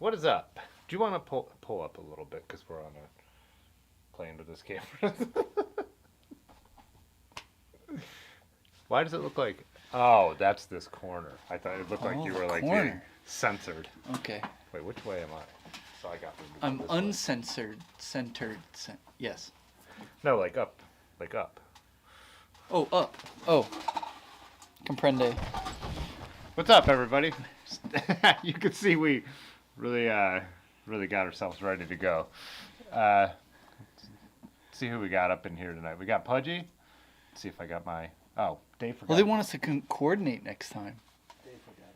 What is up? Do you want to pull up a little bit because we're on a playing with this camera? Why does it look like? Oh, that's this corner. I thought it looked like you were like getting censored. Okay. Wait, which way am I? So I got. I'm uncensored, centered. Yes. No, like up, like up. Oh, up. Oh. Comprende. What's up, everybody? You can see we really got ourselves ready to go. See who we got up in here tonight. We got Pudgy. Let's see if I got my. Oh, Dave forgot. Well, they want us to coordinate next time. Dave forgot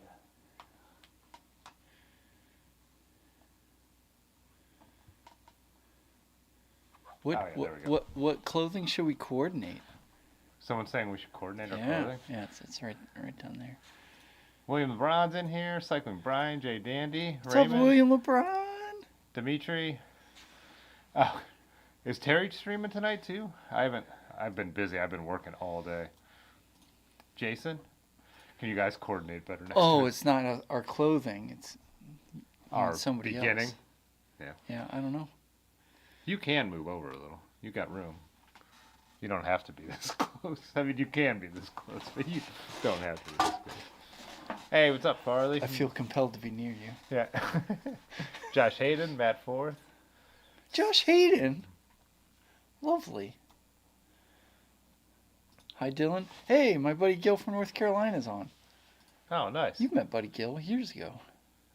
it. What clothing should we coordinate? Someone's saying we should coordinate our clothing. Yeah, it's right down there. William LeBron's in here. Cycling Brian, Jay Dandy, What's Raymond, up, William LeBron? Dimitri. Oh, is Terry streaming tonight too? I've been busy. I've been working all day. Jason, can you guys coordinate better next time? It's not our clothing. It's our somebody beginning. else. Yeah. Yeah, I don't know. You can move over a little. You got room. You don't have to be this close. I mean, you can be this close, but you don't have to be this close. Hey, what's up, Farley? I feel compelled to be near you. Yeah. Josh Hayden, Matt Forth. Josh Hayden. Lovely. Hi, Dylan. Hey, my buddy Gil from North Carolina's on. Oh, nice. You met Buddy Gil years ago.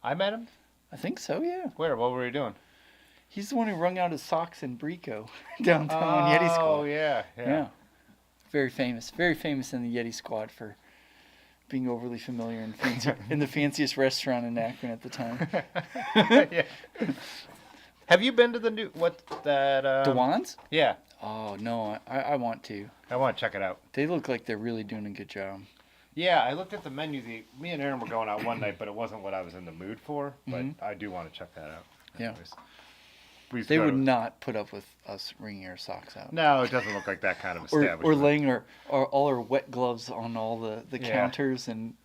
I met him? I think so, yeah. Where? What were you doing? He's the one who wrung out his socks in Brico downtown Yeti Squad. Oh, yeah. Very famous. Very famous in the Yeti Squad for being overly familiar and fancy, in the fanciest restaurant in Akron at the time. Yeah. Have you been to the new, Dewan's? Yeah. Oh, no, I want to. I want to check it out. They look like they're really doing a good job. Yeah, I looked at the menu. Me and Aaron were going out one night, but it wasn't what I was in the mood for. But I do want to check that out. Yeah. Anyways, They would not put up with us wringing our socks out. No, it doesn't look like that kind of establishment. Or laying all our wet gloves on all the counters and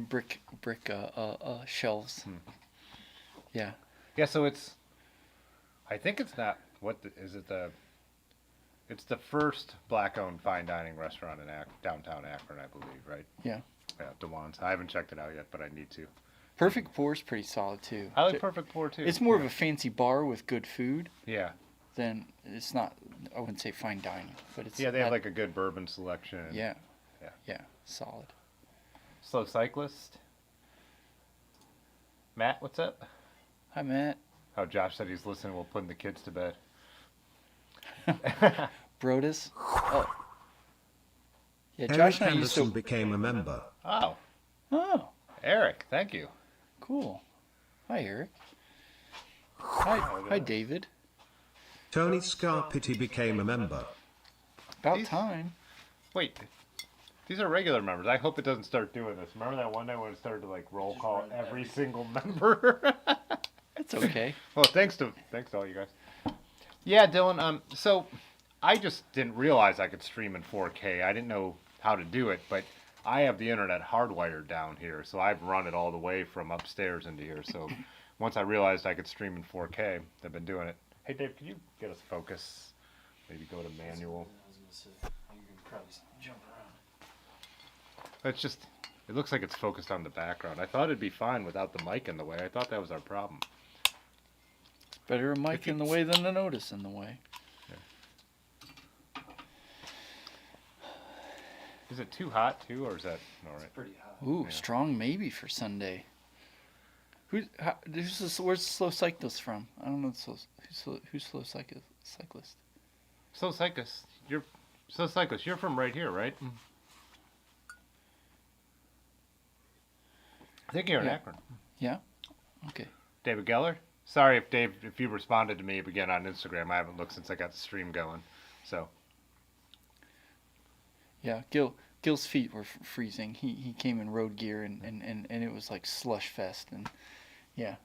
brick shelves. Yeah. Yeah, so I think it's not, it's the first black-owned fine dining restaurant in downtown Akron, I believe, right? Yeah. Yeah, Dewan's. I haven't checked it out yet, but I need to. Perfect Pour's pretty solid, too. I like Perfect Pour, too. It's more of a fancy bar with good food. Yeah. Then it's not, I wouldn't say fine dining, but it's... Yeah, they have like a good bourbon selection. Yeah. Solid. Slow Cyclist. Matt, what's up? Hi, Matt. Oh, Josh said he's listening while putting the kids to bed. Brodus. Oh. Yeah, Eric Josh and I used Henderson to... became a member. Oh, Oh, Eric, thank you. cool. Hi, Eric. Hi, David. Tony Scarpity became a member. About These- time. Wait, these are regular members. I hope it doesn't start doing this. Remember that one day when it started to like roll call every single member? It's okay. Well, thanks to all you guys. Yeah, Dylan. So I just didn't realize I could stream in 4K. I didn't know how to do it, but I have the internet hardwired down here, so I've run it all the way from upstairs into here. So once I realized I could stream in 4K, I've been doing it. Hey, Dave, can you get us focus? Maybe go to manual. It's just, it looks like it's focused on the background. I thought it'd be fine without the mic in the way. I thought that was our problem. Better a mic in the way than a notice in the way. Is it too hot too, or is that all right? Pretty hot. Ooh, Yeah. strong maybe for Sunday. Where's the slow cyclist from? I don't know who's slow cyclist. So cyclist, you're from right here, right? I think you're in Yeah. Akron. Yeah. Okay. David Geller. Sorry if you responded to me again on Instagram. I haven't looked since I got the stream going. So Yeah. Gil's feet were freezing. He came in road gear and it was like slush fest and yeah.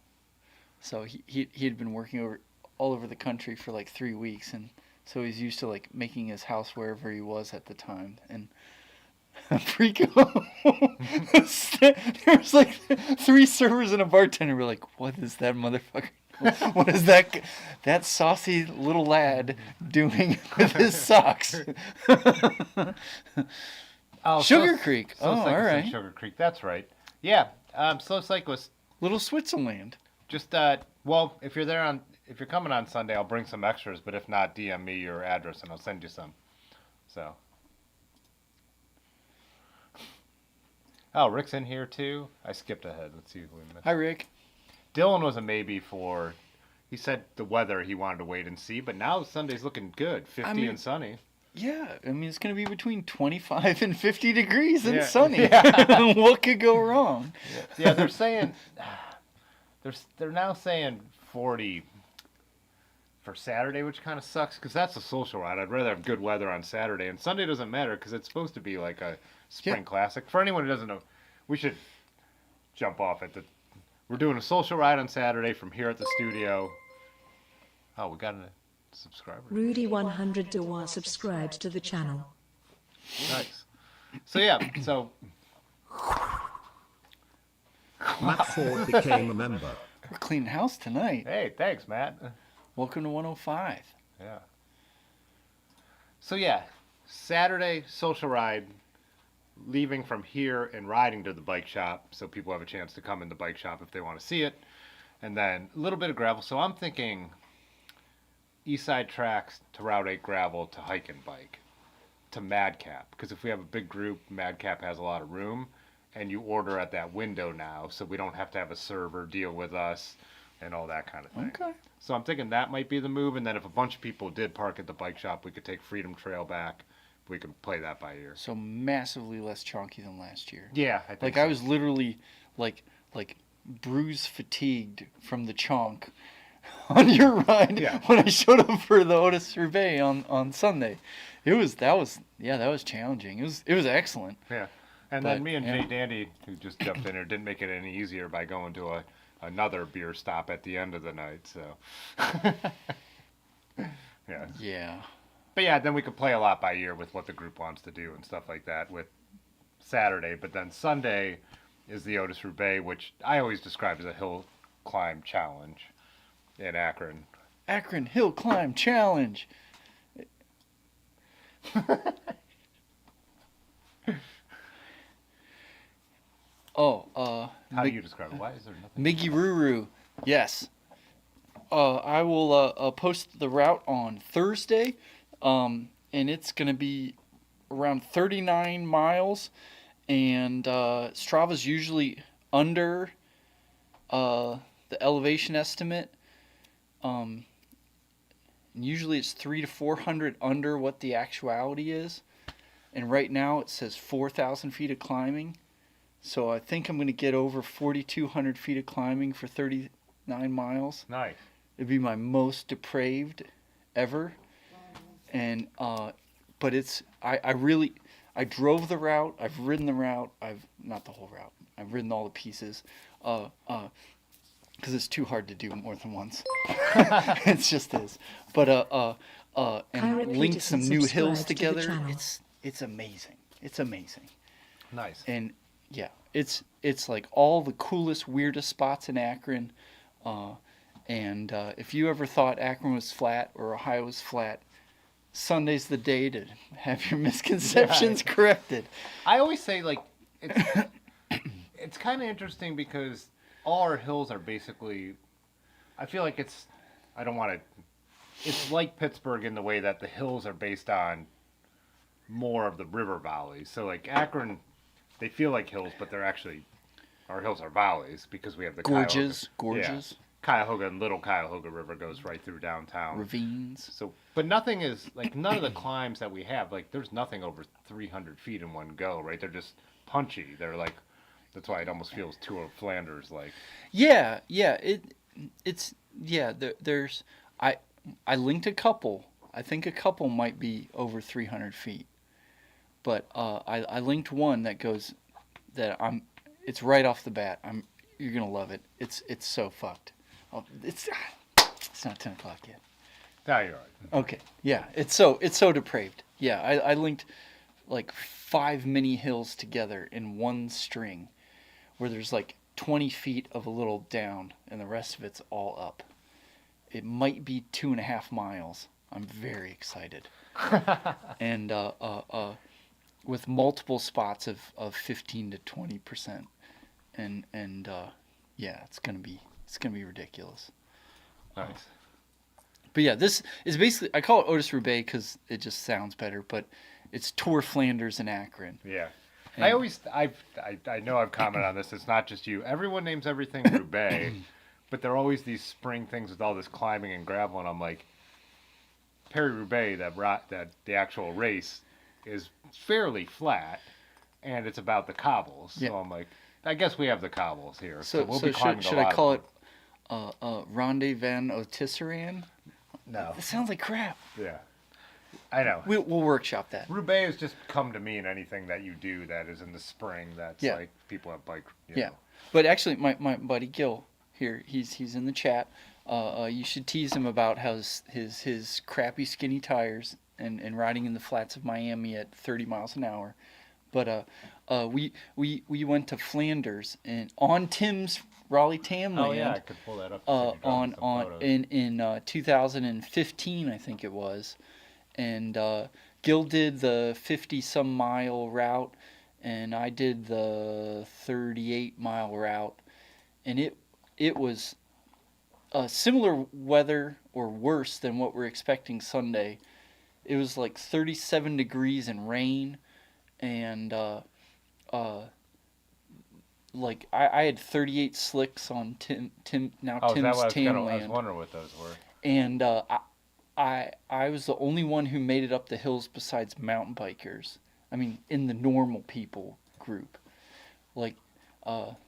So he had been working all over the country for like 3 weeks and so he's used to like making his house wherever he was at the time and Frico. There's like 3 servers and a bartender. We're like, what is that motherfucker? What is that saucy little lad doing with his socks? oh, Sugar Creek. Slow Oh, Cyclist all in right. Sugar Creek. That's right. Yeah. Slow cyclist. Little Switzerland. Just well, if you're coming on Sunday, I'll bring some extras. But if not, DM me your address and I'll send you some. So. Oh, Rick's in here too. I skipped ahead. Let's see who we missed. Hi, Rick. Dylan was a maybe for. He said the weather he wanted to wait and see, but now Sunday's looking good, 50 and sunny. Yeah, I mean it's gonna be between 25 and 50 degrees and Yeah. sunny. Yeah. What could go wrong? Yeah, they're saying they're now saying 40 for Saturday, which kind of sucks because that's a social ride. I'd rather have good weather on Saturday, and Sunday doesn't matter because it's supposed to be like a spring classic. For anyone who doesn't know, we should jump off at the. We're doing a social ride on Saturday from here at the studio. Oh, we got a subscriber. Rudy100 Dewa subscribed to the channel. Nice. So yeah, so Matt Ford became a member. We're cleaning house tonight. hey, thanks, Matt. Welcome to 105. Yeah. So yeah, Saturday social ride, leaving from here and riding to the bike shop, so people have a chance to come in the bike shop if they want to see it, and then a little bit of gravel. So I'm thinking East Side Tracks to Route 8 gravel to hike and bike to Madcap, because if we have a big group, Madcap has a lot of room, and you order at that window now, so we don't have to have a server deal with us and all that kind of thing. Okay. So I'm thinking that might be the move, and then if a bunch of people did park at the bike shop, we could take Freedom Trail back. We could play that by ear. So massively less chonky than last year. Yeah, I think Like so. I was literally like bruise fatigued from the chonk on your ride when I showed up for the Otis-Roubaix on Sunday. That was challenging. It was excellent. Yeah. And then me and Jay Dandy, who just jumped in here, didn't make it any easier by going to another beer stop at the end of the night. So, yeah. Yeah. But yeah, then we could play a lot by ear with what the group wants to do and stuff like that with Saturday. But then Sunday is the Otis-Roubaix, which I always describe as a hill climb challenge in Akron. Akron Hill Climb Challenge. How do you describe it? Why is there nothing? Miggy Ruru. Yes. I will post the route on Thursday, and it's going to be around 39 miles, and Strava's usually under the elevation estimate. Usually it's 300 to 400 under what the actuality is, and right now it says 4,000 feet of climbing. So I think I'm going to get over 4,200 feet of climbing for 39 miles. Nice. It'd be my most depraved ever. And but it's I drove the route. I've ridden the route. Not the whole route. I've ridden all the pieces. Because it's too hard to do more than once. It just is. But and linked some new hills together. It's amazing. It's amazing. Nice. And yeah, it's like all the coolest, weirdest spots in Akron. And if you ever thought Akron was flat or Ohio was flat, Sunday's the day to have your misconceptions corrected. I always say, like, it's kind of interesting because all our hills are basically, I feel like it's like Pittsburgh in the way that the hills are based on more of the river valleys. So, like, Akron, they feel like hills, but they're actually, our hills are valleys because we have the gorges. Yeah. Cuyahoga and Little Cuyahoga River goes right through downtown. Ravines. So, but nothing is, like, none of the climbs that we have, like, there's nothing over 300 feet in one go, right? They're just punchy. They're like, that's why it almost feels Tour of Flanders like. Yeah. There's I linked a couple. I think a couple might be over 300 feet, but I linked one that goes it's right off the bat. You're gonna love it. It's so fucked. It's not 10 o'clock yet. No, you're right. Okay. Yeah. It's so depraved. Yeah. I linked like 5 mini hills together in one string, where there's like 20 feet of a little down and the rest of it's all up. It might be 2.5 miles. I'm very excited. And with multiple spots of 15 to 20%. And yeah, it's gonna be ridiculous. Nice. But yeah, this is basically, I call it Otis-Roubaix because it just sounds better, but it's Tour Flanders in Akron. Yeah. And I know I've commented on this. It's not just you. Everyone names everything Roubaix, but there are always these spring things with all this climbing and gravel, and I'm like, Paris-Roubaix, that the actual race is fairly flat, and it's about the cobbles. Yeah. So I'm like, I guess we have the cobbles here. So we'll be should climbing a I lot call of it Ronde van Otis-Roubaix? No. It sounds like crap. Yeah. I know. We'll workshop that. Roubaix has just come to mean anything that you do that is in the spring that's like people have bike. You know. But actually, my buddy Gil here, he's in the chat. You should tease him about how his crappy skinny tires and riding in the flats of Miami at 30 miles an hour. But we went to Flanders and on Tim's Raleigh Tam land. Oh yeah, I could pull that up. In 2015, I think it was, and Gil did the 50-some mile route, and I did the 38-mile route, and it was similar weather or worse than what we're expecting Sunday. It was like 37 degrees and rain, and like I had 38 slicks on Tim Oh, is that Tim's what I was I was Tamland, wondering what those were. and I was the only one who made it up the hills besides mountain bikers. I mean, in the normal people group, like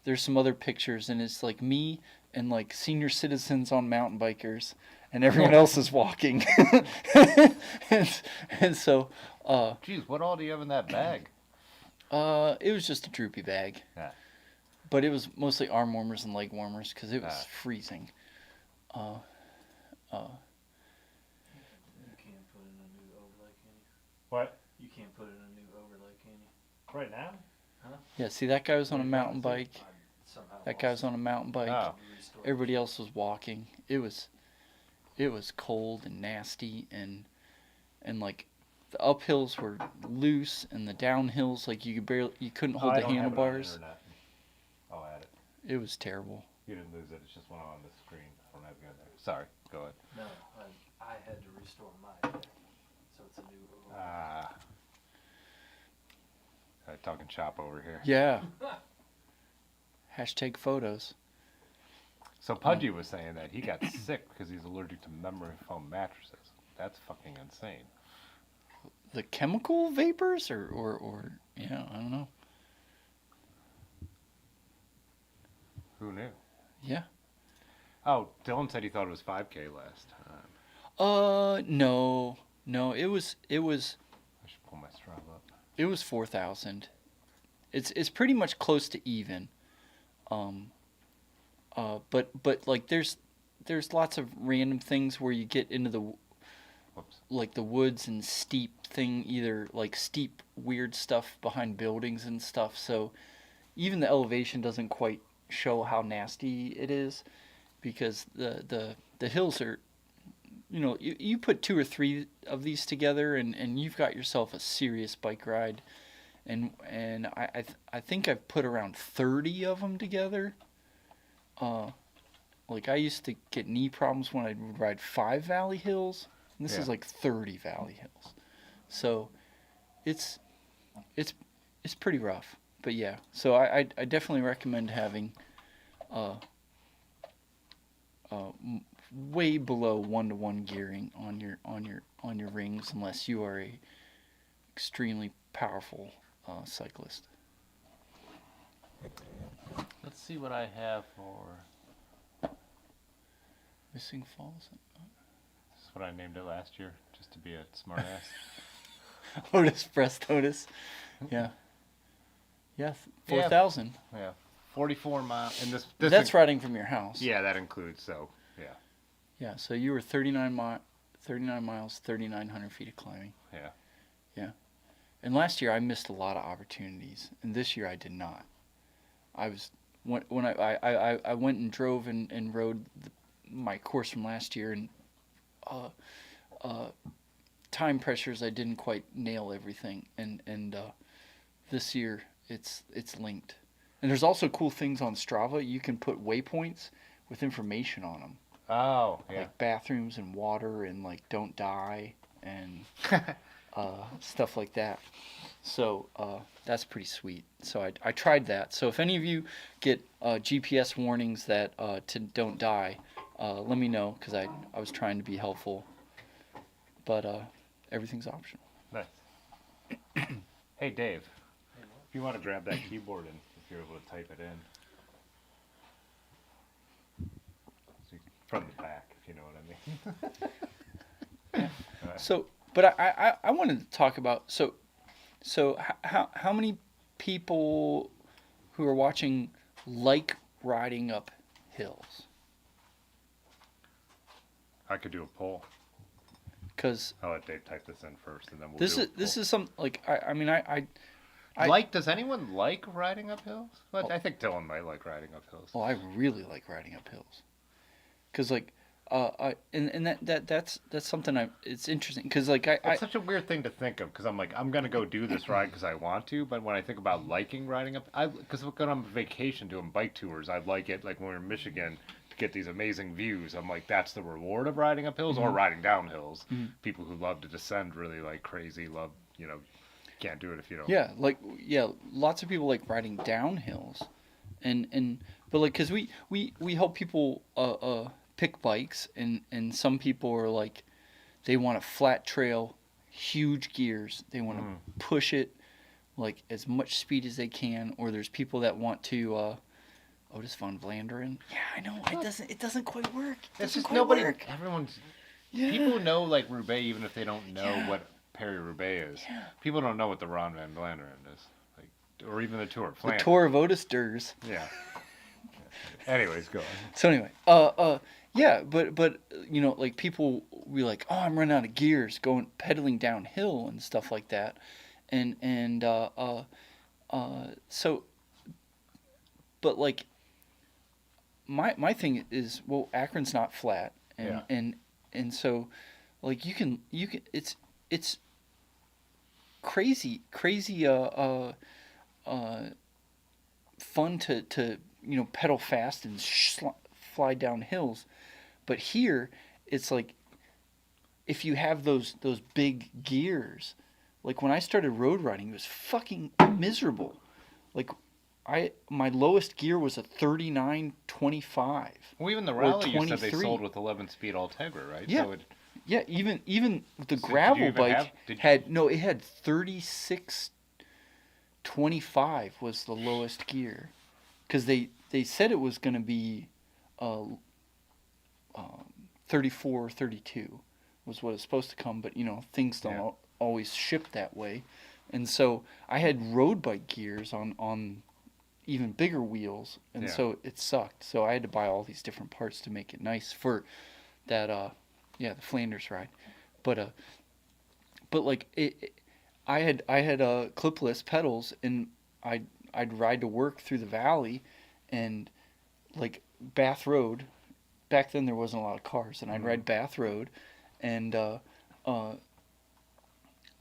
there's some other pictures, and it's like me and like senior citizens on mountain bikers, and everyone else is walking, and so. Jeez, what all do you have in that bag? It was just a droopy bag. Yeah. But it was mostly arm warmers and leg warmers because it was freezing. You can't put in a new overlay, can you? What? You can't put in a new overlay, can you? Right now? Yeah, see, that guy was on a mountain bike. I somehow That guy was on a mountain bike. Oh. restored Everybody else was walking. It was cold and nasty, and like the uphills were loose, and the downhills, like you couldn't hold the handlebars. I'll add it. It was terrible. You didn't lose it. It's just one on the screen. I don't have it in there. Sorry. Go ahead. No, I had to restore my deck, so it's a new overlay. Talking shop over here. Yeah. Hashtag photos. So Pudgy was saying that he got sick because he's allergic to memory foam mattresses. That's fucking insane. The chemical vapors, or yeah, I don't know. Who knew? Yeah. Oh, Dylan said he thought it was 5K last time. No, it was I should pull my Strava up. it was 4,000. It's pretty much close to even. But like there's lots of random things where you get into the Whoops. like the woods and steep thing, either like steep weird stuff behind buildings and stuff. So even the elevation doesn't quite show how nasty it is, because the hills are, you put 2 or 3 of these together and you've got yourself a serious bike ride. And I think I've put around 30 of them together. Like I used to get knee problems when I would ride 5 valley hills. And this is like 30 valley hills. So it's pretty rough. But yeah, so I definitely recommend having way below 1-to-1 gearing on your rings, unless you are a extremely powerful cyclist. Let's see what I have for. Missing falls. This is what I named it last year, just to be a smart ass. Otis, breast Otis. Yeah. Yeah, 4,000. Yeah, 44 miles. And this That's riding from your house. Yeah, that includes. So yeah. Yeah. So you were 39 miles, 3,900 feet of climbing. Yeah. Yeah. And last year I missed a lot of opportunities, and this year I did not. I was when I went and drove and rode my course from last year, and time pressures, I didn't quite nail everything, and this year it's linked. And there's also cool things on Strava. You can put waypoints with information on them. Oh, yeah. Like bathrooms and water and like don't die and stuff like that. So that's pretty sweet. So I tried that. So if any of you get GPS warnings that to don't die, let me know, because I was trying to be helpful. But everything's optional. Nice. Hey, Dave. If you want to grab that keyboard and if you're able to type it in. So from the back, if you know what I mean. So, but I wanted to talk about, so how many people who are watching like riding up hills? I could do a poll. Because I'll let Dave type this in first, and then we'll this do a is this poll. is some like I mean I Does anyone like riding up hills? Well, I think Dylan might like riding up hills. Oh, I really like riding up hills, because like and that's something it's interesting, because like It's such a weird thing to think of, because I'm like, I'm gonna go do this ride because I want to, but when I think about liking riding up, because when I'm on vacation doing bike tours, I like it, like when we were in Michigan, to get these amazing views. I'm like, that's the reward of riding up hills or riding down hills. People who love to descend really like crazy love, can't do it if you don't. yeah, lots of people like riding down hills, But like, cause we help people pick bikes, and some people are like, they want a flat trail, huge gears. They want to push it like as much speed as they can. Or there's people that want to Otis von Vlanderen. Yeah, I know. It doesn't quite work. It's Doesn't just quite nobody. work. Everyone's Yeah. people know like Roubaix even if they don't know Yeah. what Paris-Roubaix is. Yeah. People don't know what the Ron van Vlanderen is, like, or even the Tour of The Flanders. Tour of Otis Durs. Yeah. Anyways, go on. So anyway, yeah, but you know, like people be like, oh, I'm running out of gears, going pedaling downhill and stuff like that, and so, but like, my thing is, well, Akron's not flat, and so, like you can it's crazy fun to pedal fast and fly down hills, but here it's like if you have those big gears, like when I started road riding, it was fucking miserable. Like my lowest gear was a 39.25. Well, even the or rally you said they 23. sold with 11-speed Ultegra, right? Yeah. So it, Yeah, even the So did you gravel even bike have- did you- it had 36.25 was the lowest gear, because they said it was going to be 34 or 32 was what it's supposed to come, but things don't Yeah. always ship that way, and so I had road bike gears on even bigger wheels, and Yeah. so it sucked. So I had to buy all these different parts to make it nice for that the Flanders ride, but like I had clipless pedals, and I'd ride to work through the valley, and like Bath Road. Back then there wasn't a lot of cars, and I'd ride Bath Road, and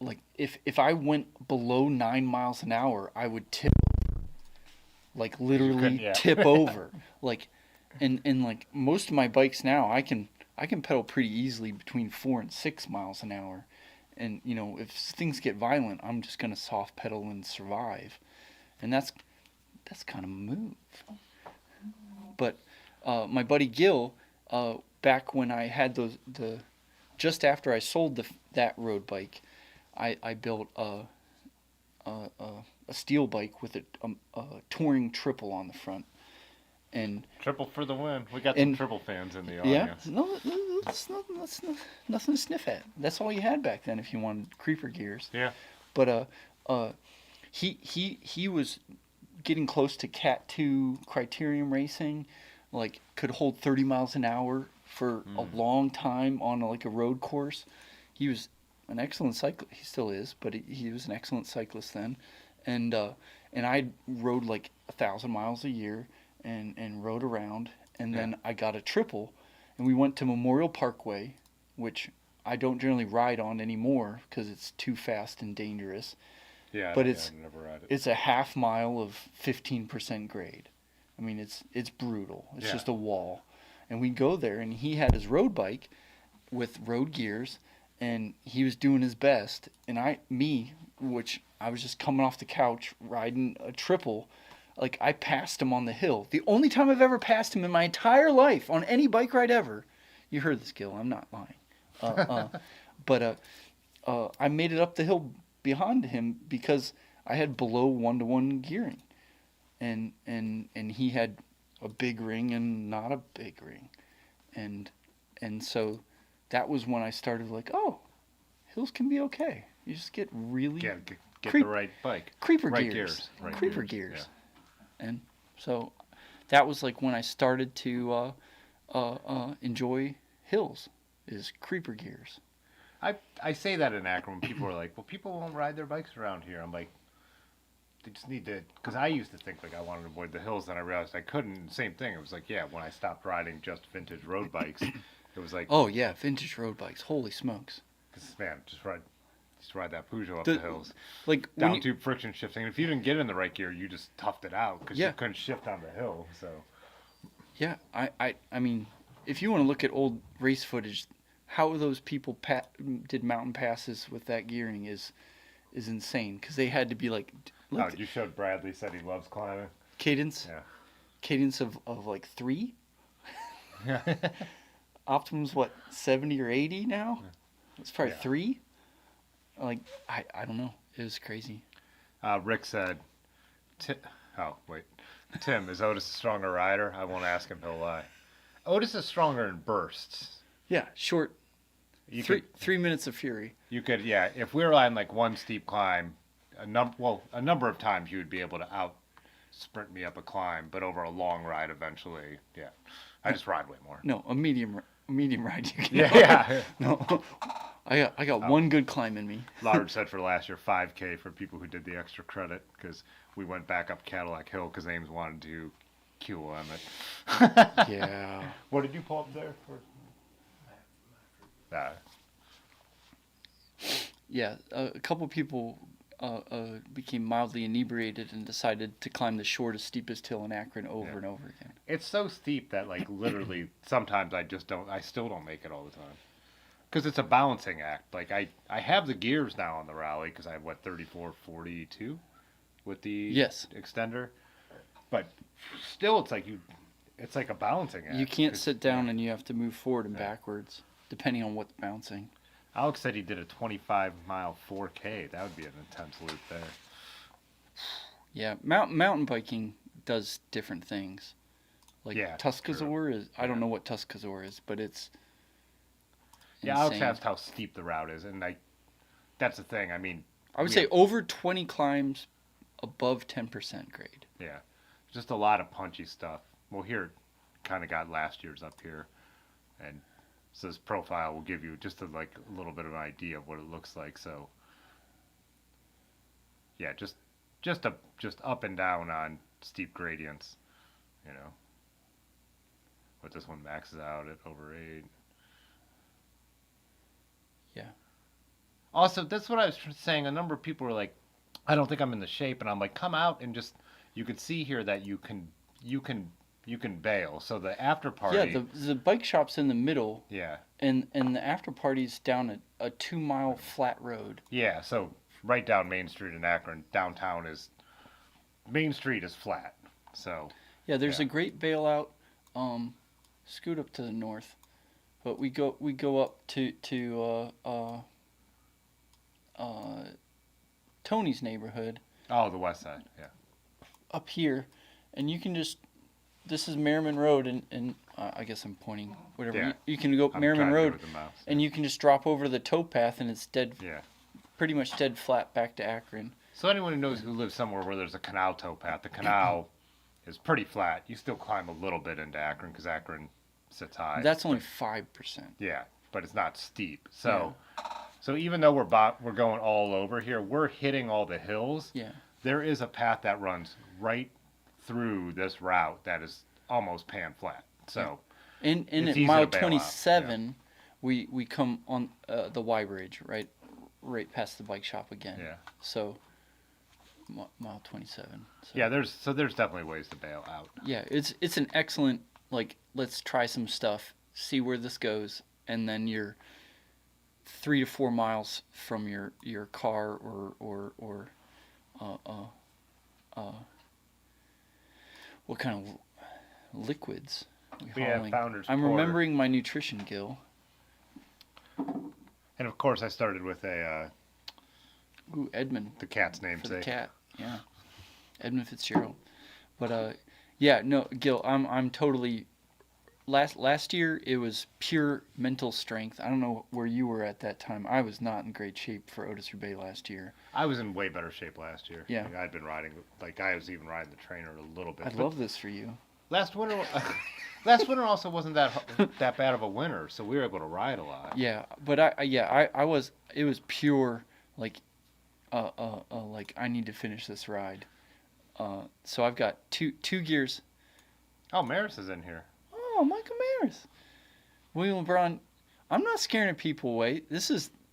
like if I went below 9 miles an hour, I would tip, like literally yeah. tip over, like, and like most of my bikes now, I can pedal pretty easily between 4 and 6 miles an hour, and if things get violent, I'm just gonna soft pedal and survive, and that's kind of a move. But my buddy Gil, back when I had just after I sold that road bike, I built a steel bike with a touring triple on the front, and triple for the win. We got And- some triple fans in the yeah, audience. no, that's nothing to sniff at. That's all you had back then if you wanted creeper gears. Yeah. But he was getting close to Cat 2 criterium racing, like could hold 30 miles an hour for a long time on like a road course. He was an excellent cyclist. He still is, but he was an excellent cyclist then. And I rode like 1,000 miles a year and rode around. And then I got a triple, and we went to Memorial Parkway, which I don't generally ride on anymore because it's too fast and dangerous. Yeah. But I never ride it. It's a half mile of 15% grade. I mean, it's brutal. It's Yeah. just a wall. And we go there, and he had his road bike with road gears, and he was doing his best. And which I was just coming off the couch riding a triple, like I passed him on the hill. The only time I've ever passed him in my entire life on any bike ride ever. You heard this, Gil. I'm not lying. But I made it up the hill behind him because I had below 1-to-1 gearing, and he had a big ring and not a big ring, and so that was when I started like, oh, hills can be okay. You just get really Get creep- the right bike. creeper right gears, Right creeper gears. And so that was like when I started to enjoy hills, is creeper gears. I say that in Akron. People are like, well, people won't ride their bikes around here. I'm like, they just need to, because I used to think like I wanted to avoid the hills, then I realized I couldn't. Same thing. It was like, yeah, when I stopped riding just vintage road bikes, it was like, Oh yeah, vintage road bikes. Holy smokes! 'cause, man, just ride that Peugeot up the hills. Like when Down you, tube friction shifting. And if you didn't get in the right gear, you just toughed it out because Yeah. you couldn't shift on the hill. So yeah, I mean, if you want to look at old race footage, how those people did mountain passes with that gearing is insane, because they had to be like oh, you showed Bradley said he loves climbing. cadence. Yeah. cadence of like 3. Optimum's what, 70 or 80 now? It's probably 3. Like I don't know. It was crazy. Rick said, Tim, is Otis a stronger rider? I won't ask him, he'll lie. Otis is stronger in bursts. Yeah, short. You 3 minutes of fury. You could, yeah. If we were on like one steep climb, a number of times you would be able to out sprint me up a climb, but over a long ride, eventually, yeah. I just ride way more. No, a medium ride. You can Yeah. No, I got one good climb in me. Large said for last year 5K for people who did the extra credit because we went back up Cadillac Hill because Ames wanted to QOM it. Yeah. What did you pull up there? Yeah, a couple people became mildly inebriated and decided to climb the shortest, steepest hill in Akron over and over again. It's so steep that like literally sometimes I still don't make it all the time. Because it's a balancing act. Like I have the gears now on the rally because I have 3442 with the extender. But still it's like a balancing act. You can't sit down and you have to move forward and backwards depending on what's bouncing. Alex said he did a 25-mile 4K. That would be an intense loop there. Yeah, mountain biking does different things. Like Tuscazor is, I don't know what Tuscazor is, but it's insane. Alex asked how steep the route is, and that's the thing. I mean, I would say over 20 climbs above 10% grade. Yeah, just a lot of punchy stuff. Well, here, kind of got last year's up here, and so this profile will give you just a little bit of an idea of what it looks like. So, yeah, just up and down on steep gradients, you know. But this one maxes out at over 8. Yeah. Also, that's what I was saying. A number of people were like, I don't think I'm in the shape. And I'm like, come out and just, you can see here that you can bail. So the after party. Yeah, the bike shop's in the middle. Yeah. And the after party's down a 2-mile flat road. Yeah, so right down Main Street in Akron, downtown Main Street is flat. So. Yeah, there's a great bailout. Scoot up to the north. But we go up to Tony's neighborhood. Oh, the west side, yeah. Up here, and you can just, this is Merriman Road, and I guess I'm pointing, whatever. Yeah. You can go up Merriman Road, and you can just drop over the towpath, and it's dead, pretty much dead flat back to Akron. So anyone who knows who lives somewhere where there's a canal towpath, the canal is pretty flat. You still climb a little bit into Akron because Akron sits high. That's only 5%. Yeah, but it's not steep. So, so even though we're going all over here, we're hitting all the hills. Yeah. There is a path that runs right through this route that is almost pan flat. So, and at mile 27, we come on the Y bridge, right past the bike shop again. Yeah. So mile 27. So. Yeah, there's definitely ways to bail out. Yeah, it's an excellent, like, let's try some stuff, see where this goes, and then you're 3 to 4 miles from your car or what kind of liquids we have Founder's I'm Porter. remembering my nutrition, Gil. And of course, I started with Edmund. The cat's namesake. For the cat, yeah. Edmund Fitzgerald. But yeah, no, Gil, I'm totally. Last year it was pure mental strength. I don't know where you were at that time. I was not in great shape for Otis-Roubaix last year. I was in way better shape last year. Yeah. Like, I'd been riding, like I was even riding the trainer a little bit. I love this for you. Last winter also wasn't that bad of a winter, so we were able to ride a lot. Yeah, but I was. It was pure like, like I need to finish this ride. So I've got two gears. Oh, Maris is in here. Oh, Michael Maris. William LeBron. I'm not scaring people away.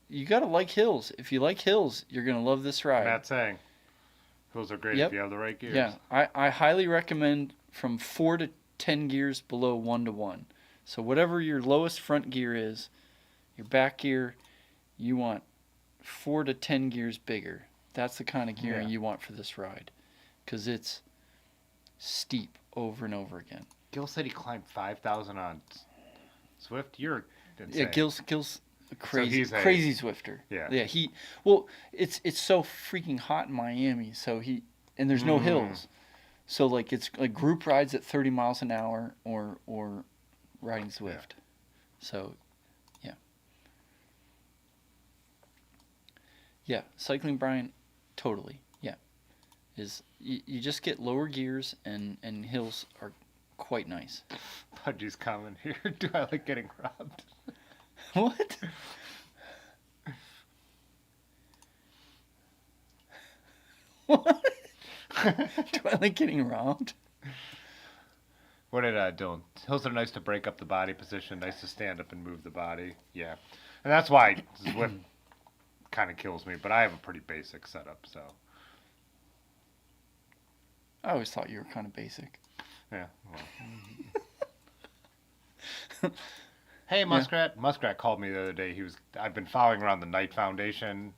You gotta like hills. If you like hills, you're gonna love this ride. Matt's saying hills are great if you have the right gears. Yeah, I highly recommend from 4 to 10 gears below 1 to 1. So whatever your lowest front gear is, your back gear, you want 4 to 10 gears bigger. That's the kind of gearing you want for this ride, because it's steep over and over again. Gil said he climbed 5,000 on Swift. You're insane. Yeah, Gil's a crazy, he's a- crazy Swifter. Yeah. Yeah. It's so freaking hot in Miami, and there's no hills, so like it's like group rides at 30 miles an hour or riding Zwift. So, yeah. Yeah, cycling, Brian, totally. Yeah, you just get lower gears and hills are quite nice. Pudgy's comment here. Do I like getting robbed? What? What? Do I like getting robbed? What did Dylan? Hills are nice to break up the body position, nice to stand up and move the body. Yeah. And that's why Zwift kind of kills me, but I have a pretty basic setup, so. I always thought you were kind of basic. Yeah. Well. Hey, Muskrat. Muskrat called me the other day. I've been following around the Knight Foundation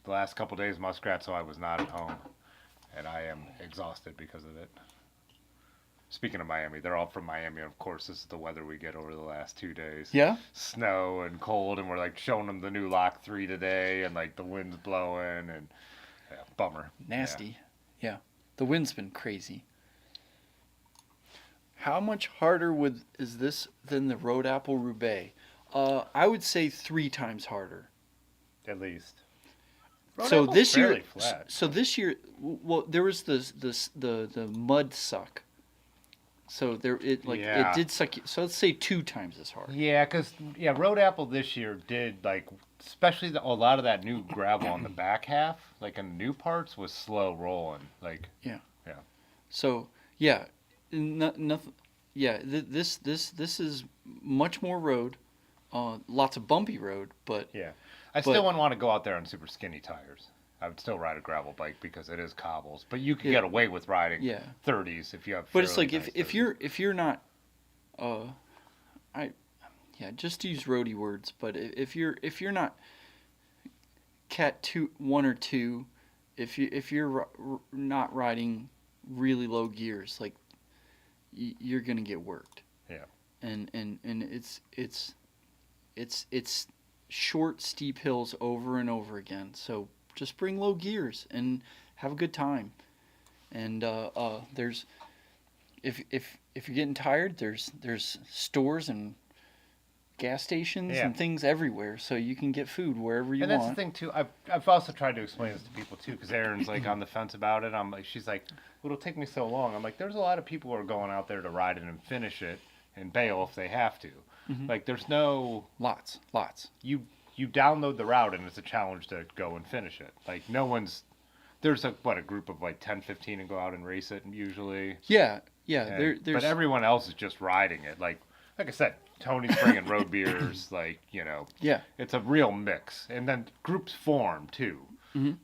the last couple days, Muskrat, so I was not at home. And I am exhausted because of it. Speaking of Miami, they're all from Miami. And of course, this is the weather we get over the last 2 days. Yeah? Snow and cold, and we're like showing them the new Lock 3 today, and like the wind's blowing, and bummer. Nasty. Yeah. The wind's been crazy. How much harder is this than the Road Apple Roubaix? I would say 3 times harder. At least. So this year, flat. so this year, well, there was the mud suck. So it did suck. So let's say 2 times as hard. Yeah, because Road Apple this year did like, especially a lot of that new gravel on the back half, like in the new parts, was slow rolling. Like So nothing. Yeah, this is much more road, lots of bumpy road, but I still wouldn't want to go out there on super skinny tires. I would still ride a gravel bike because it is cobbles, but you can get away with riding 30s if you have. But it's like nice if you're not, just to use roadie words, but if you're not cat 1 or 2, if you're not riding really low gears, like you're gonna get worked. Yeah. And it's short, steep hills over and over again. So just bring low gears and have a good time. And there's if you're getting tired, there's stores and gas stations and things everywhere, so you can get food wherever you want. And that's the thing too. I've also tried to explain this to people too, because Erin's like on the fence about it. I'm like, she's like, well, it'll take me so long. I'm like, there's a lot of people who are going out there to ride it and finish it and bail if they have to. Like, there's no lots. You download the route and it's a challenge to go and finish it. Like there's a group of like 10, 15 and go out and race it usually. Yeah. There's but everyone else is just riding it. Like I said, Tony's bringing road beers, like, it's a real mix. And then groups form too.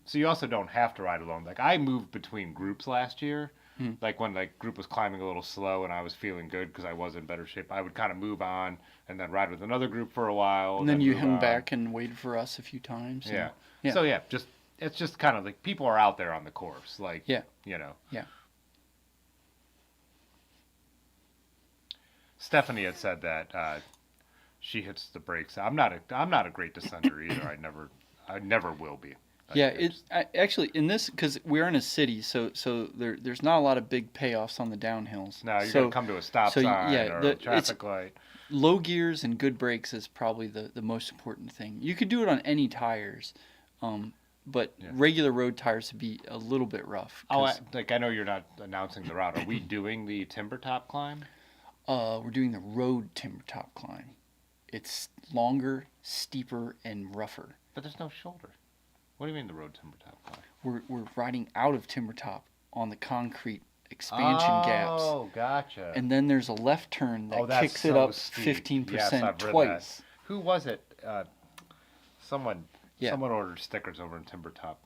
So you also don't have to ride alone. Like I moved between groups last year. Like when like group was climbing a little slow and I was feeling good because I was in better shape, I would kind of move on and then ride with another group for a while. And then you hung back and waited for us a few times. Yeah. So it's just kind of like people are out there on the course. Like, Yeah. Stephanie had said that she hits the brakes. I'm not a great descender either. I never will be. Actually in this, because we're in a city, so there's not a lot of big payoffs on the downhills. No, you're gonna come to a stop sign or a traffic light. Low gears and good brakes is probably the most important thing. You could do it on any tires, but regular road tires would be a little bit rough. I know you're not announcing the route. Are we doing the timber top climb? We're doing the road timber top climb. It's longer, steeper, and rougher. But there's no shoulder. What do you mean the road timber top climb? We're riding out of timber top on the concrete expansion gaps. Oh, gotcha. And then there's a left turn that kicks it up 15% twice. That. Who was it? Someone ordered stickers over in timber top.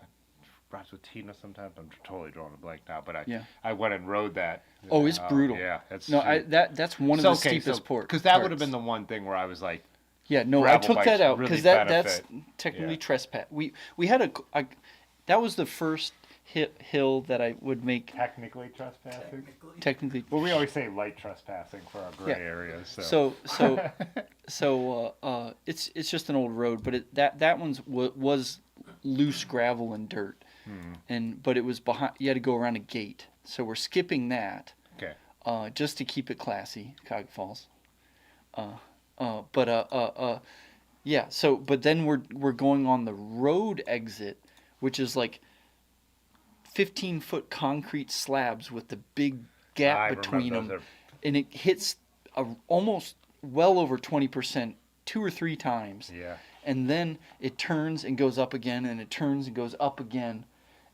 Rides with Tina sometimes. I'm totally drawing a blank now, but I went and rode that. Oh, it's brutal. Yeah, it's that's one of the steepest parts. Because that would have been the one thing where I was like, yeah, no, I took that out because that's technically trespass. We had that was the first hill that I would make Technically trespassing. technically. Well, we always say light trespassing for our gray Yeah. areas. It's just an old road, but that one's was loose gravel and dirt, but it was behind. You had to go around a gate, so we're skipping that. Okay. Just to keep it classy, Cog Falls. Yeah. So, but then we're going on the road exit, which is like 15-foot concrete slabs with the big gap between them, and it hits almost well over 20%, 2 or 3 times. Yeah. And then it turns and goes up again, and it turns and goes up again,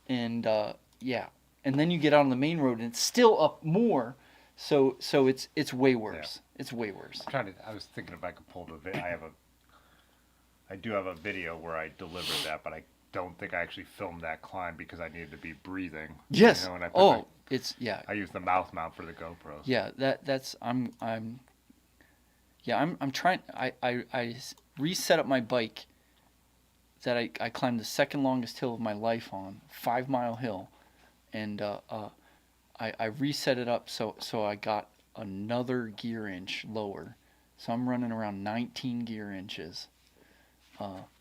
and and then you get out on the main road, and it's still up more. So it's way worse. Yeah. It's way worse. I was thinking if I could pull the video. I do have a video where I delivered that, but I don't think I actually filmed that climb because I needed to be breathing. Yes. You know, I use the mouth mount for the GoPros. Yeah, I'm trying. I reset up my bike that I climbed the second longest hill of my life on, 5 Mile Hill, and I reset it up so I got another gear inch lower, so I'm running around 19 gear inches.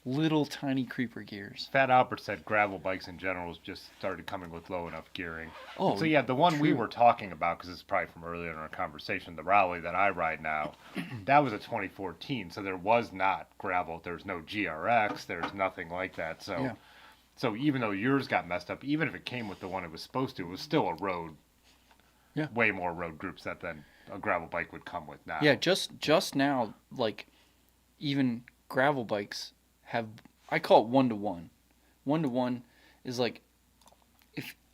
Little tiny creeper gears. Fat Albert said gravel bikes in general just started coming with low enough gearing. Oh, so yeah, the one true. we were talking about, because it's probably from earlier in our conversation, the Raleigh that I ride now, that was a 2014, so there was not gravel. There's no GRX. There's nothing like that. So, yeah. So even though yours got messed up, even if it came with the one it was supposed to, it was still a road. Yeah. Way more road group set than a gravel bike would come with now. Yeah, just now, like, even gravel bikes have, I call it 1-to-1. 1-to-1 is like,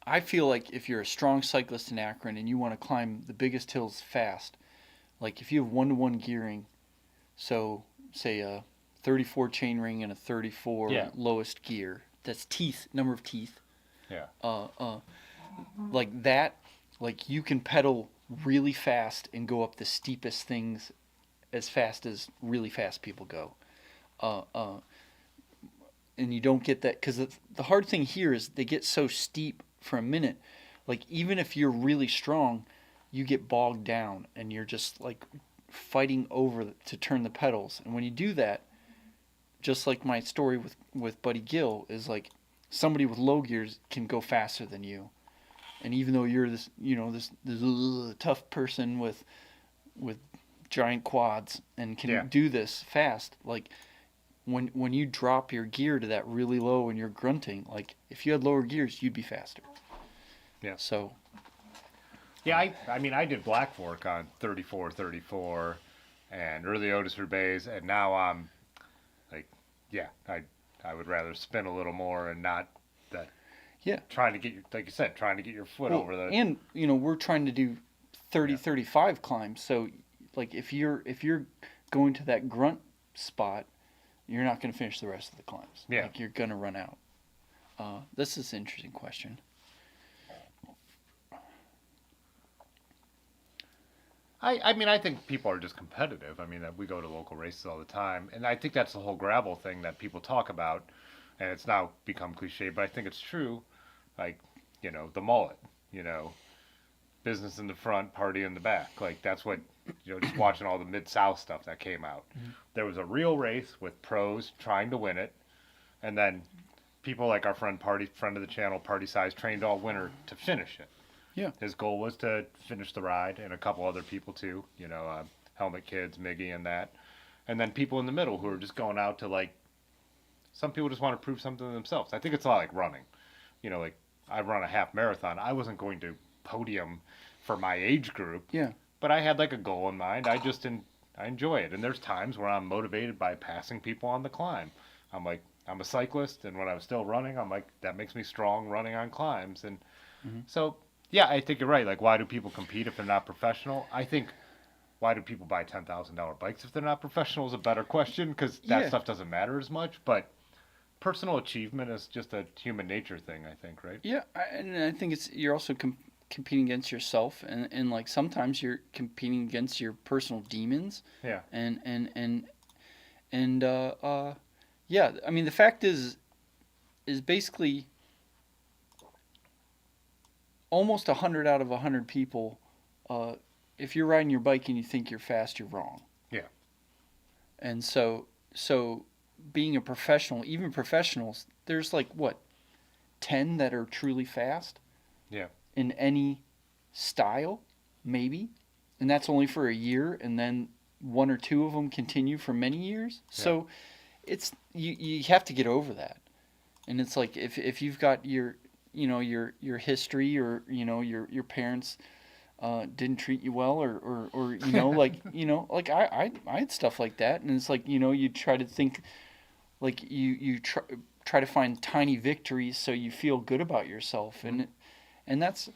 I feel like if you're a strong cyclist in Akron and you want to climb the biggest hills fast, like if you have 1-to-1 gearing, so say a 34 chainring and a 34 lowest gear, that's number of teeth. Yeah. Like that, like you can pedal really fast and go up the steepest things as fast as really fast people go. And you don't get that, because the hard thing here is they get so steep for a minute. Like even if you're really strong, you get bogged down and you're just like fighting over to turn the pedals. And when you do that, just like my story with Buddy Gill, is like somebody with low gears can go faster than you. And even though you're this tough person with giant quads and can do this fast, like when you drop your gear to that really low and you're grunting, like if you had lower gears, you'd be faster. Yeah. So. Yeah, I mean, I did black fork on 34 and early Otis-Roubaix, and now I'm like, I would rather spin a little more and not that. Yeah. Trying to get like you said, trying to get your foot over the. And we're trying to do 35 climbs, so like if you're going to that grunt spot, you're not going to finish the rest of the climbs. Yeah. Like you're going to run out. This is an interesting question. I mean, I think people are just competitive. I mean, we go to local races all the time, and I think that's the whole gravel thing that people talk about, and it's now become cliche, but I think it's true. Like, the mullet, business in the front, party in the back. Like, that's what, just watching all the Mid-South stuff that came out. Mm-hmm. There was a real race with pros trying to win it, and then people like our friend of the channel, Party Size, trained all winter to finish it. Yeah. His goal was to finish the ride, and a couple other people too, Helmet Kids, Miggy, and that. And then people in the middle who are just going out to, like, some people just want to prove something to themselves. I think it's a lot like running. Like, I run a half marathon. I wasn't going to podium for my age group. Yeah. But I had, like, a goal in mind. I enjoy it. And there's times where I'm motivated by passing people on the climb. I'm like, I'm a cyclist, and when I was still running, I'm like, that makes me strong running on climbs. And so... Yeah, I think you're right. Like, why do people compete if they're not professional? I think, why do people buy $10,000 bikes if they're not professional is a better question, because that stuff doesn't matter as much. But personal achievement is just a human nature thing, I think, right? Yeah, and I think you're also competing against yourself, and like sometimes you're competing against your personal demons. Yeah. And yeah. I mean, the fact is basically, almost 100 out of 100 people, if you're riding your bike and you think you're fast, you're wrong. Yeah. And so being a professional, even professionals, there's like what, 10 that are truly fast. Yeah. In any style, maybe, and that's only for a year, and then 1 or 2 of them continue for many years. Yeah. So it's you have to get over that. And it's like if you've got your your history, or your parents didn't treat you well, or like I had stuff like that, and it's like you try to think, like you try to find tiny victories so you feel good about yourself, and that's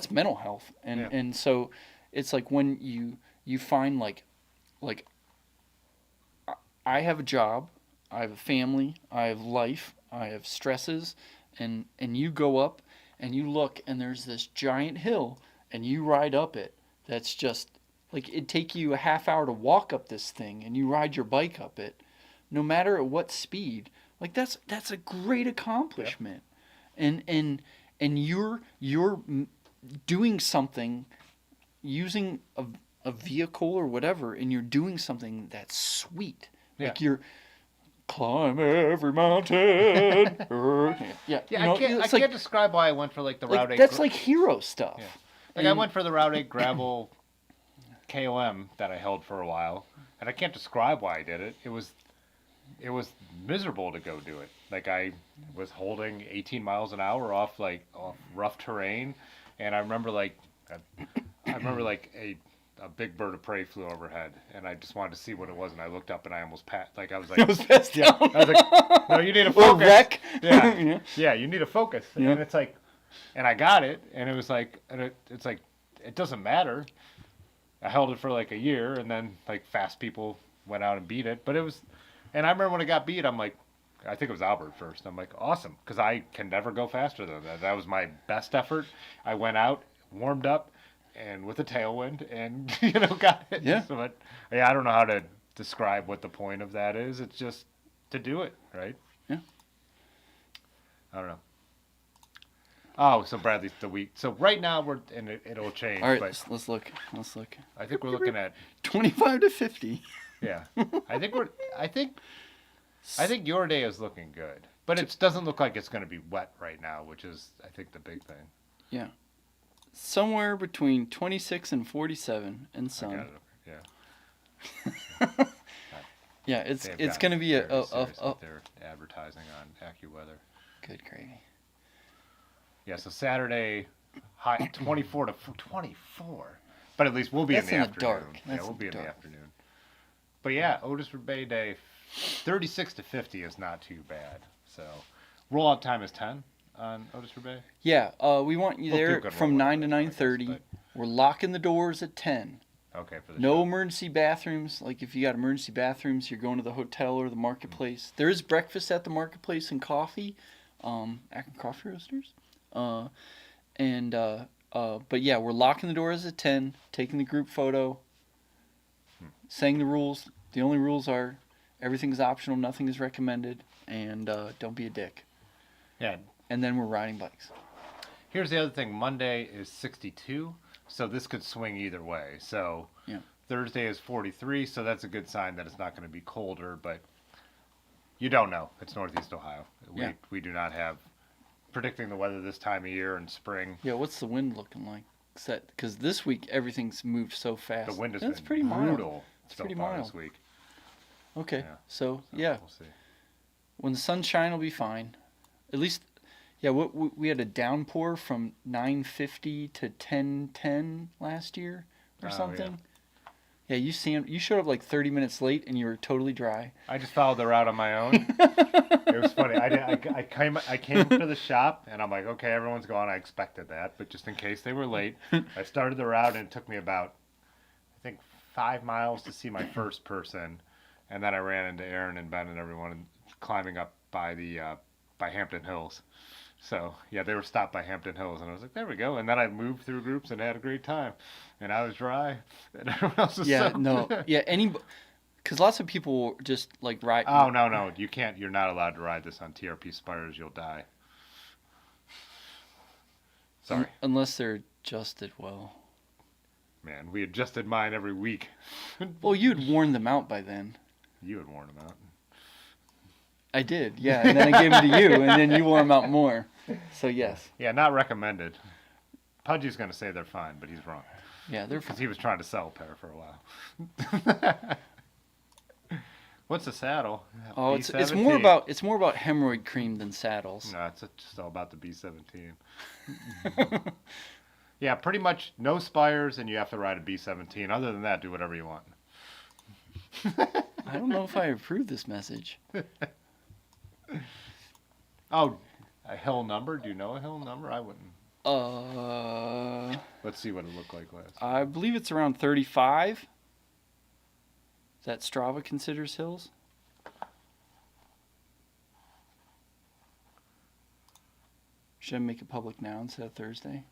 mental health, and so it's like when you find like I have a job, I have a family, I have life, I have stresses, and you go up and you look and there's this giant hill and you ride up it. That's just like, it'd take you a half hour to walk up this thing, and you ride your bike up it, no matter at what speed. Like that's a great accomplishment. Yep. And you're doing something using a vehicle or whatever, and you're doing something that's sweet. Yeah. Like you're climb every mountain. Yeah. Yeah, I can't describe why I went for like the Route 8. That's like hero stuff. Yeah. Like I went for the Route 8 gravel KOM that I held for a while, and I can't describe why I did it. It was miserable to go do it. Like I was holding 18 miles an hour off rough terrain, and I remember like a big bird of prey flew overhead, and I just wanted to see what it was, and I looked up and I almost passed. Like I was like, down. I was like, no, you need a focus. Or wreck. Yeah. Yeah, you need a focus. Yeah. And it's like, and I got it, and it was like, and it's like, it doesn't matter. I held it for like a year, and then like fast people went out and beat it. But it was, and I remember when it got beat, I'm like, I think it was Albert first. I'm like, awesome, because I can never go faster than that. That was my best effort. I went out, warmed up, and with a tailwind, and got it. Yeah. So, but yeah, I don't know how to describe what the point of that is. It's just to do it, right? Yeah. I don't know. Oh, so Bradley's the week. So right now it'll change. All right, but let's look. I think we're looking at 25 to 50. Yeah. I think your day is looking good, but it doesn't look like it's going to be wet right now, which is I think the big thing. Yeah. Somewhere between 26 and 47 and sun. I got it. Yeah. Yeah, it's going to be a they're advertising on AccuWeather. Good gravy. Yeah, so Saturday, high 24 to 24. But at least we'll be That's in the in the afternoon. dark. Yeah, That's we'll in be the in the dark. afternoon. But yeah, Otis-Roubaix Day, 36 to 50 is not too bad. So rollout time is 10 on Otis-Roubaix. Yeah, we want you We'll do there good from rollout 9 to time, I guess, 9:30. but- We're locking the doors at 10. Okay, for the No show. emergency bathrooms. Like if you got emergency bathrooms, you're going to the hotel or the marketplace. There is breakfast at the marketplace and coffee. Akron Coffee Roasters. But yeah, we're locking the doors at 10, taking the group photo, saying the rules. The only rules are everything's optional, nothing is recommended, and don't be a dick. Yeah. And then we're riding bikes. Here's the other thing. Monday is 62, so this could swing either way. So Yeah. Thursday is 43, so that's a good sign that it's not going to be colder, but you don't know. It's Northeast Ohio. Yeah. We do not have predicting the weather this time of year in spring. Yeah, what's the wind looking like? Because this week everything's moved so fast. The wind has That's been pretty brutal mild. It's so pretty far mild. this week. Okay, Yeah. so So yeah, we'll see. when the sun shine, will be fine. At least, yeah. We had a downpour from 9:50 to 10:10 last year or Oh, something. Yeah, you showed up like 30 minutes late and you were totally dry. I just followed the route on my own. It was funny. I came to the shop and I'm like, okay, everyone's gone. I expected that, but just in case they were late, I started the route and it took me about, I think, 5 miles to see my first person, and then I ran into Aaron and Ben and everyone climbing up by by Hampton Hills. So yeah, they were stopped by Hampton Hills, and I was like, there we go. And then I moved through groups and had a great time, and I was dry, and everyone else was Yeah, soaked. no, yeah, because lots of people just like ride. Oh, no, you can't. You're not allowed to ride this on TRP Spires. You'll die. Sorry. Unless they're adjusted well. Man, we adjusted mine every week. Well, you'd worn them out by then. You had worn them out. I did, yeah. And then I gave them to you, and then you wore them out more. So, yes. Yeah, not recommended. Pudgy's going to say they're fine, but he's wrong. Yeah, they're Because fine. he was trying to sell a pair for a while. What's the saddle? Oh, it's B17. more about hemorrhoid cream than saddles. No, it's just all about the B17. Yeah, pretty much no spires, and you have to ride a B17. Other than that, do whatever you want. I don't know if I approve this message. Oh, a hill number? Do you know a hill number? I wouldn't. Let's see what it looked like last. I believe it's around 35. That Strava considers hills. Should I make it public now instead of Thursday?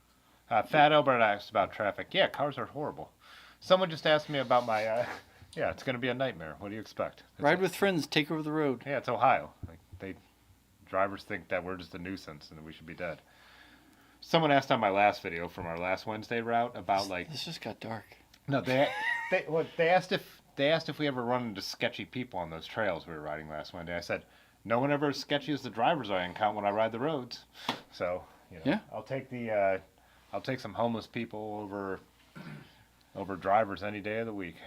Fat Albert asked about traffic. Yeah, cars are horrible. Someone just asked me about my. Yeah, it's going to be a nightmare. What do you expect? Ride with friends, take over the road. Yeah, it's Ohio. Like drivers think that we're just a nuisance and that we should be dead. Someone asked on my last video from our last Wednesday route about like. This just got dark. No, they asked if we ever run into sketchy people on those trails we were riding last Wednesday. I said, no one ever as sketchy as the drivers I encounter when I ride the roads. So, Yeah. I'll take some homeless people over drivers any day of the week.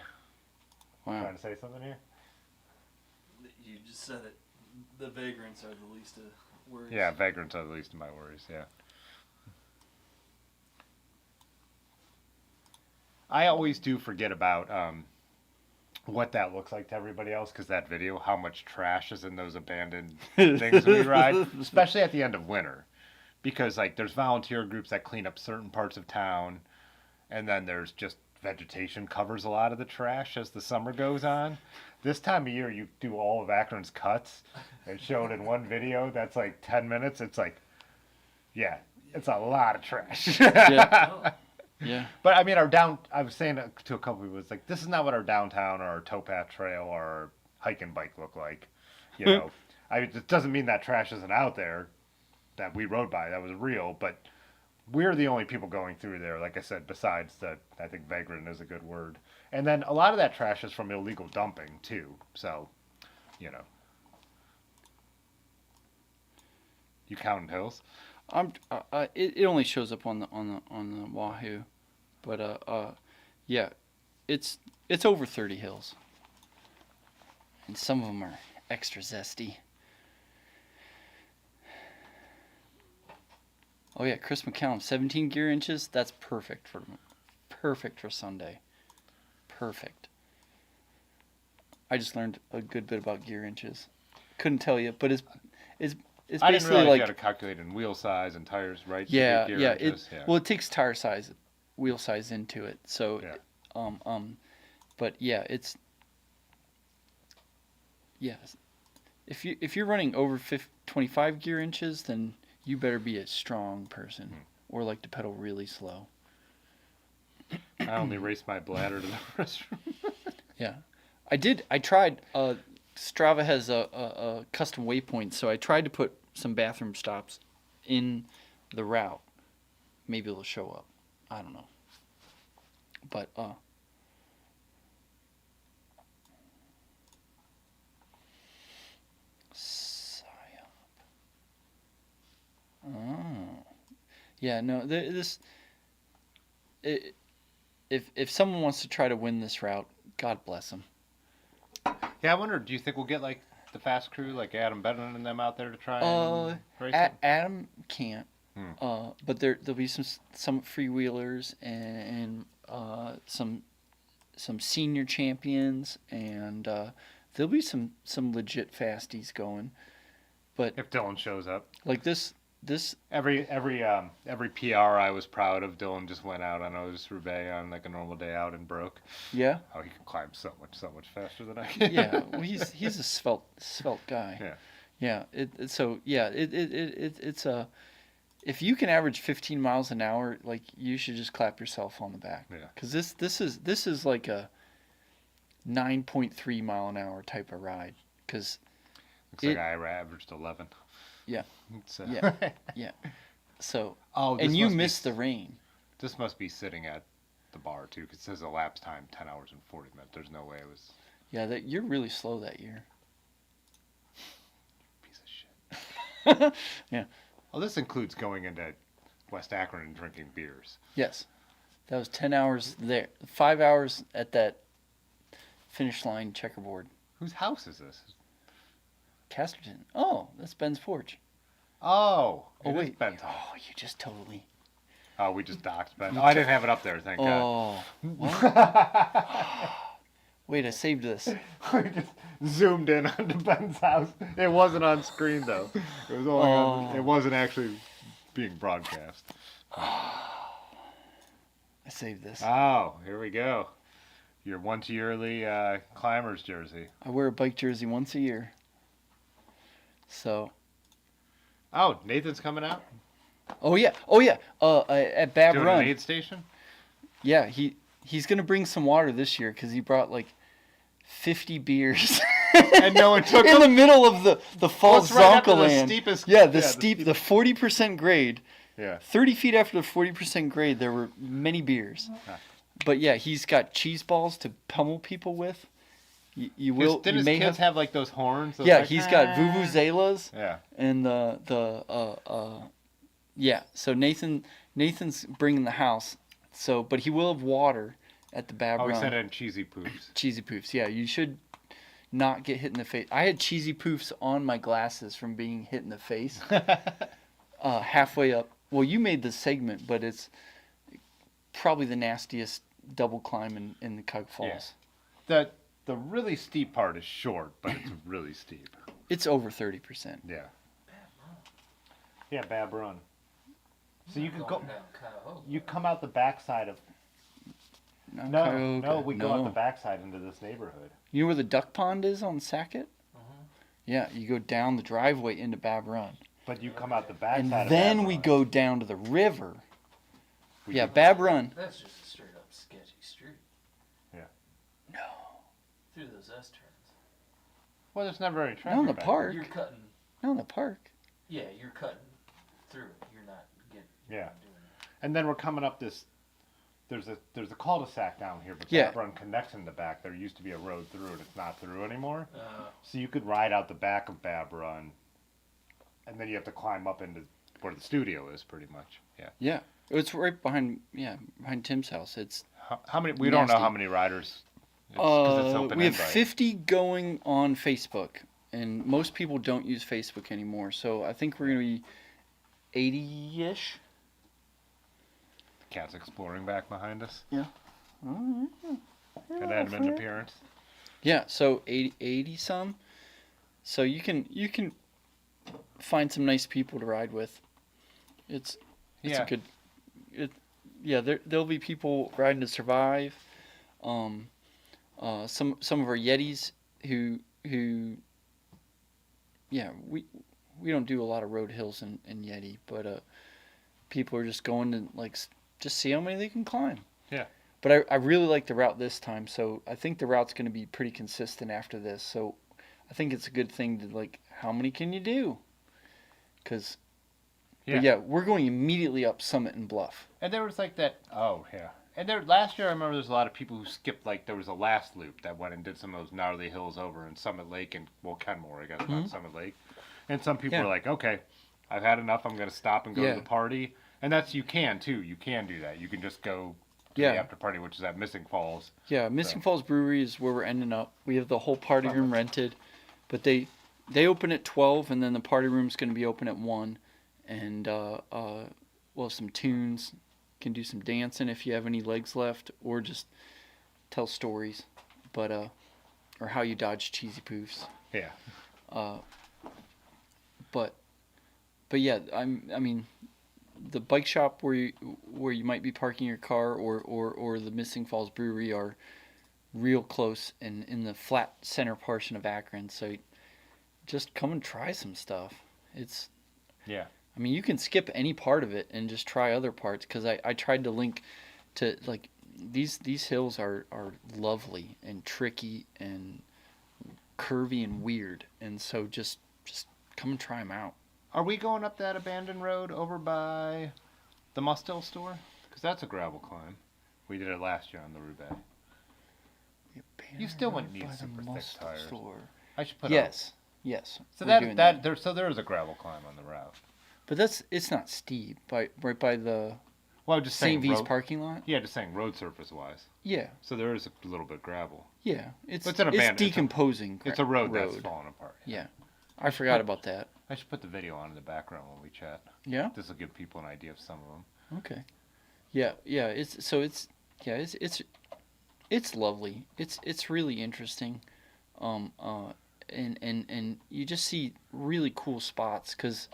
Wow. Trying to say something here? You just said it. The vagrants are the least of worries. Yeah, vagrants are the least of my worries, yeah. I always do forget about what that looks like to everybody else, because that video, how much trash is in those abandoned things we ride, especially at the end of winter. Because like there's volunteer groups that clean up certain parts of town, and then there's just vegetation covers a lot of the trash as the summer goes on. This time of year, you do all of Akron's cuts and show it in one video. That's like 10 minutes. It's like, yeah, it's a lot of trash. Yeah. Oh, Yeah. But I mean, I was saying to a couple people, it's like, this is not what our downtown or our towpath trail or our hike and bike look like. You know, it doesn't mean that trash isn't out there that we rode by. That was real, but we're the only people going through there, like I said, besides that, I think vagrant is a good word. And then a lot of that trash is from illegal dumping, too. So, you know. You counting hills? It only shows up on the Wahoo, but yeah, it's over 30 hills, and some of them are extra zesty. Oh yeah, Chris McCallum, 17 gear inches. That's perfect for Sunday. Perfect. I just learned a good bit about gear inches. Couldn't tell you, but it's I didn't basically realize like you had to calculate in wheel size and tires, right? to yeah, get gear yeah. inches? Well, it takes tire size, wheel size into it. So, Yeah. but yeah, if you're running over 25 gear inches, then you better be a strong person or like to pedal really slow. I only raced my bladder to the restroom. Yeah, I tried. Strava has a custom waypoint, so I tried to put some bathroom stops in the route. Maybe it'll show up. I don't know. But psyop. Oh, yeah. No, if someone wants to try to win this route, God bless them. Yeah, I wonder, do you think we'll get like the fast crew, like Adam Benton and them out there to try and race it? Adam can't. But there'll be some freewheelers and some senior champions, and there'll be some legit fasties going. But If Dylan shows up. like this Every PR I was proud of, Dylan just went out on Otis-Roubaix on like a normal day out and broke. yeah. Oh, he can climb so much faster than I can. Yeah, well, he's a svelte guy. Yeah. Yeah. It's a if you can average 15 miles an hour, like you should just clap yourself on the back. Yeah. Because this is like a 9.3 mile an hour type of ride. Because Looks like I averaged 11. Yeah. So. yeah, yeah. So, Oh, and you missed the rain. This must be sitting at the bar too, because it says elapsed time 10 hours and 40 minutes. There's no way it was. Yeah, you're really slow that year. Piece of shit. Yeah. Well, this includes going into West Akron and drinking beers. Yes. That was 10 hours there. 5 hours at that finish line checkerboard. Whose house is this? Casterton. Oh, that's Ben's porch. Oh, Oh, it is wait. Ben's house. Oh, you just totally. Oh, we just doxed Ben. Oh, I didn't have it up there, thank God. Oh. What? Wait, I saved this. We just zoomed in onto Ben's house. It wasn't on screen though. It was only on, it wasn't actually being broadcast. I saved this. Oh, here we go. Your once yearly climbers jersey. I wear a bike jersey once a year. So. Oh, Nathan's coming out? Oh yeah. At Bab Doing Run. an aid station? Yeah, he's gonna bring some water this year because he brought like 50 beers. And no one took in them? the middle of the falls Well, right after the Zonkoland. steepest- Yeah, the yeah, the steep, steep- the 40% grade. Yeah. 30 feet after the 40% grade, there were many beers. But yeah, he's got cheese balls to pummel people with. You will. Didn't you his may kids have like those horns? Those yeah, like, he's got vuvuzelas. Yeah. And yeah. So Nathan's bringing the house. So, but he will have water at the Bab Oh, Run. we said it in cheesy poofs. Cheesy poofs. Yeah, you should not get hit in the face. I had cheesy poofs on my glasses from being hit in the face. Halfway up. Well, you made the segment, but it's probably the nastiest double climb in the Cug Falls. Yeah. The really steep part is short, but it's really steep. It's over 30%. Yeah. Yeah, Bab Run. So you could go. Going down Cuyahoga. You come out the backside of. Not No, Cuyahoga. no, we go out No. the backside into this neighborhood. You know where the duck pond is on Sackett? Yeah, you go down the driveway into Bab Run. But you come out the backside And of then Bab we Run. go down to the river. We Yeah, do- Bab Run. That's just a straight up sketchy street. Yeah. No. Through those S turns. Well, there's never any traffic. Not in the back park. You're cutting. Not in the park. Yeah, you're cutting through it. You're not getting. Yeah. Not doing it. And then we're coming up this. There's a cul-de-sac down here, but Yeah. Bab Run connects in the back. There used to be a road through it. It's not through anymore. Uh, So you could ride out the back of Bab Run, and then you have to climb up into where the studio is, pretty much. Yeah. Yeah. It's right behind Tim's house. It's How many? We don't know Nasty. how many riders. It's 'cause it's open we have invite. 50 going on Facebook, and most people don't use Facebook anymore. So I think we're gonna be 80-ish. Cats exploring back behind us. Yeah. An admin appearance. Yeah. So 80 some. So you can find some nice people to ride with. It's Yeah. a good. Yeah. There'll be people riding to survive. Some of our Yetis who yeah, we don't do a lot of road hills in Yeti, but people are just going to just see how many they can climb. Yeah. But I really like the route this time, so I think the route's going to be pretty consistent after this. So I think it's a good thing to how many can you do? Because yeah, we're going immediately up Summit and Bluff. And there was like that. Oh yeah. And there last year, I remember there's a lot of people who skipped. There was a last loop that went and did some of those gnarly hills over in Summit Lake and Kenmore, I guess, not Summit Lake. And some people Yeah. were like, okay, I've had enough. I'm going to stop and go Yeah. to the party. And you can too. You can do that. You can just go to Yeah. the after party, which is at Missing Falls. Yeah, Missing Falls Brewery is where we're ending up. We have the whole party room rented, but they open at 12, and then the party room's going to be open at 1, and we'll have some tunes. Can do some dancing if you have any legs left, or just tell stories, but or how you dodge cheesy poofs. Yeah. But yeah, I mean, the bike shop where you might be parking your car, or the Missing Falls Brewery are real close and in the flat center portion of Akron. So just come and try some stuff. It's Yeah. I mean, you can skip any part of it and just try other parts, because I tried to link to these hills are lovely and tricky and curvy and weird, and so just come and try them out. Are we going up that abandoned road over by the Mustel store? Because that's a gravel climb. We did it last year on the Roubaix. You still wouldn't need super thick tires. I should put Yes. So there is a gravel climb on the route. But it's not steep. Right by the Well, just St. saying V's parking lot. Yeah, just saying road surface wise. Yeah. So there is a little bit of gravel. Yeah. It's decomposing. decomposing. It's a road that's falling apart. Yeah. I forgot about that. I should put the video on in the background when we chat. Yeah. This will give people an idea of some of them. Okay. Yeah. It's lovely. It's really interesting. And you just see really cool spots because.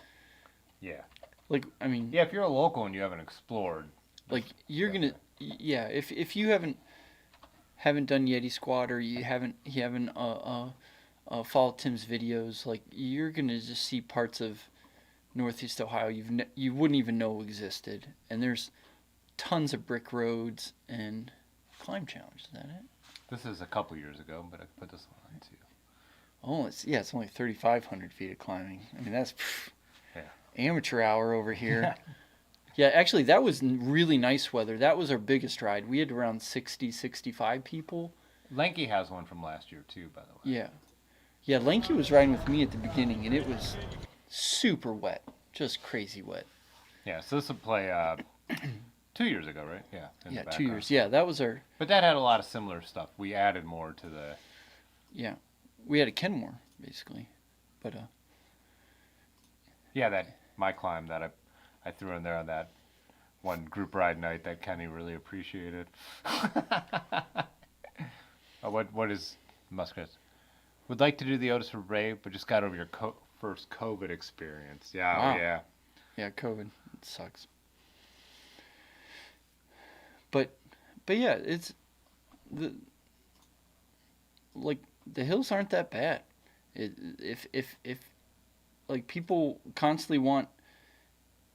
Yeah. Like, I mean. Yeah, if you're a local and you haven't explored. Like, you're gonna. Yeah. If you haven't done Yeti Squad or you haven't followed Tim's videos, like, you're gonna just see parts of Northeast Ohio you wouldn't even know existed, and there's tons of brick roads and climb challenge. Is that it? This is a couple years ago, but I could put this one on too. Oh, it's only 3,500 feet of climbing. I mean, that's amateur hour over here. Yeah, actually, that was really nice weather. That was our biggest ride. We had around 60, 65 people. Lanky has one from last year too, by the way. Yeah. Yeah, Lanky was riding with me at the beginning, and it was super wet. Just crazy wet. Yeah, so this will play 2 years ago, right? Yeah. Yeah, 2 years. Yeah, that was our... But that had a lot of similar stuff. We added more to the... Yeah. We had a Kenmore, basically. But, Yeah, my climb that I threw in there on that one group ride night that Kenny really appreciated. What is Muskrats? Would like to do the Otis-Roubaix, but just got over your first COVID experience. Yeah, wow. Yeah. Yeah, COVID. It sucks. But yeah, it's the hills aren't that bad. If like, people constantly want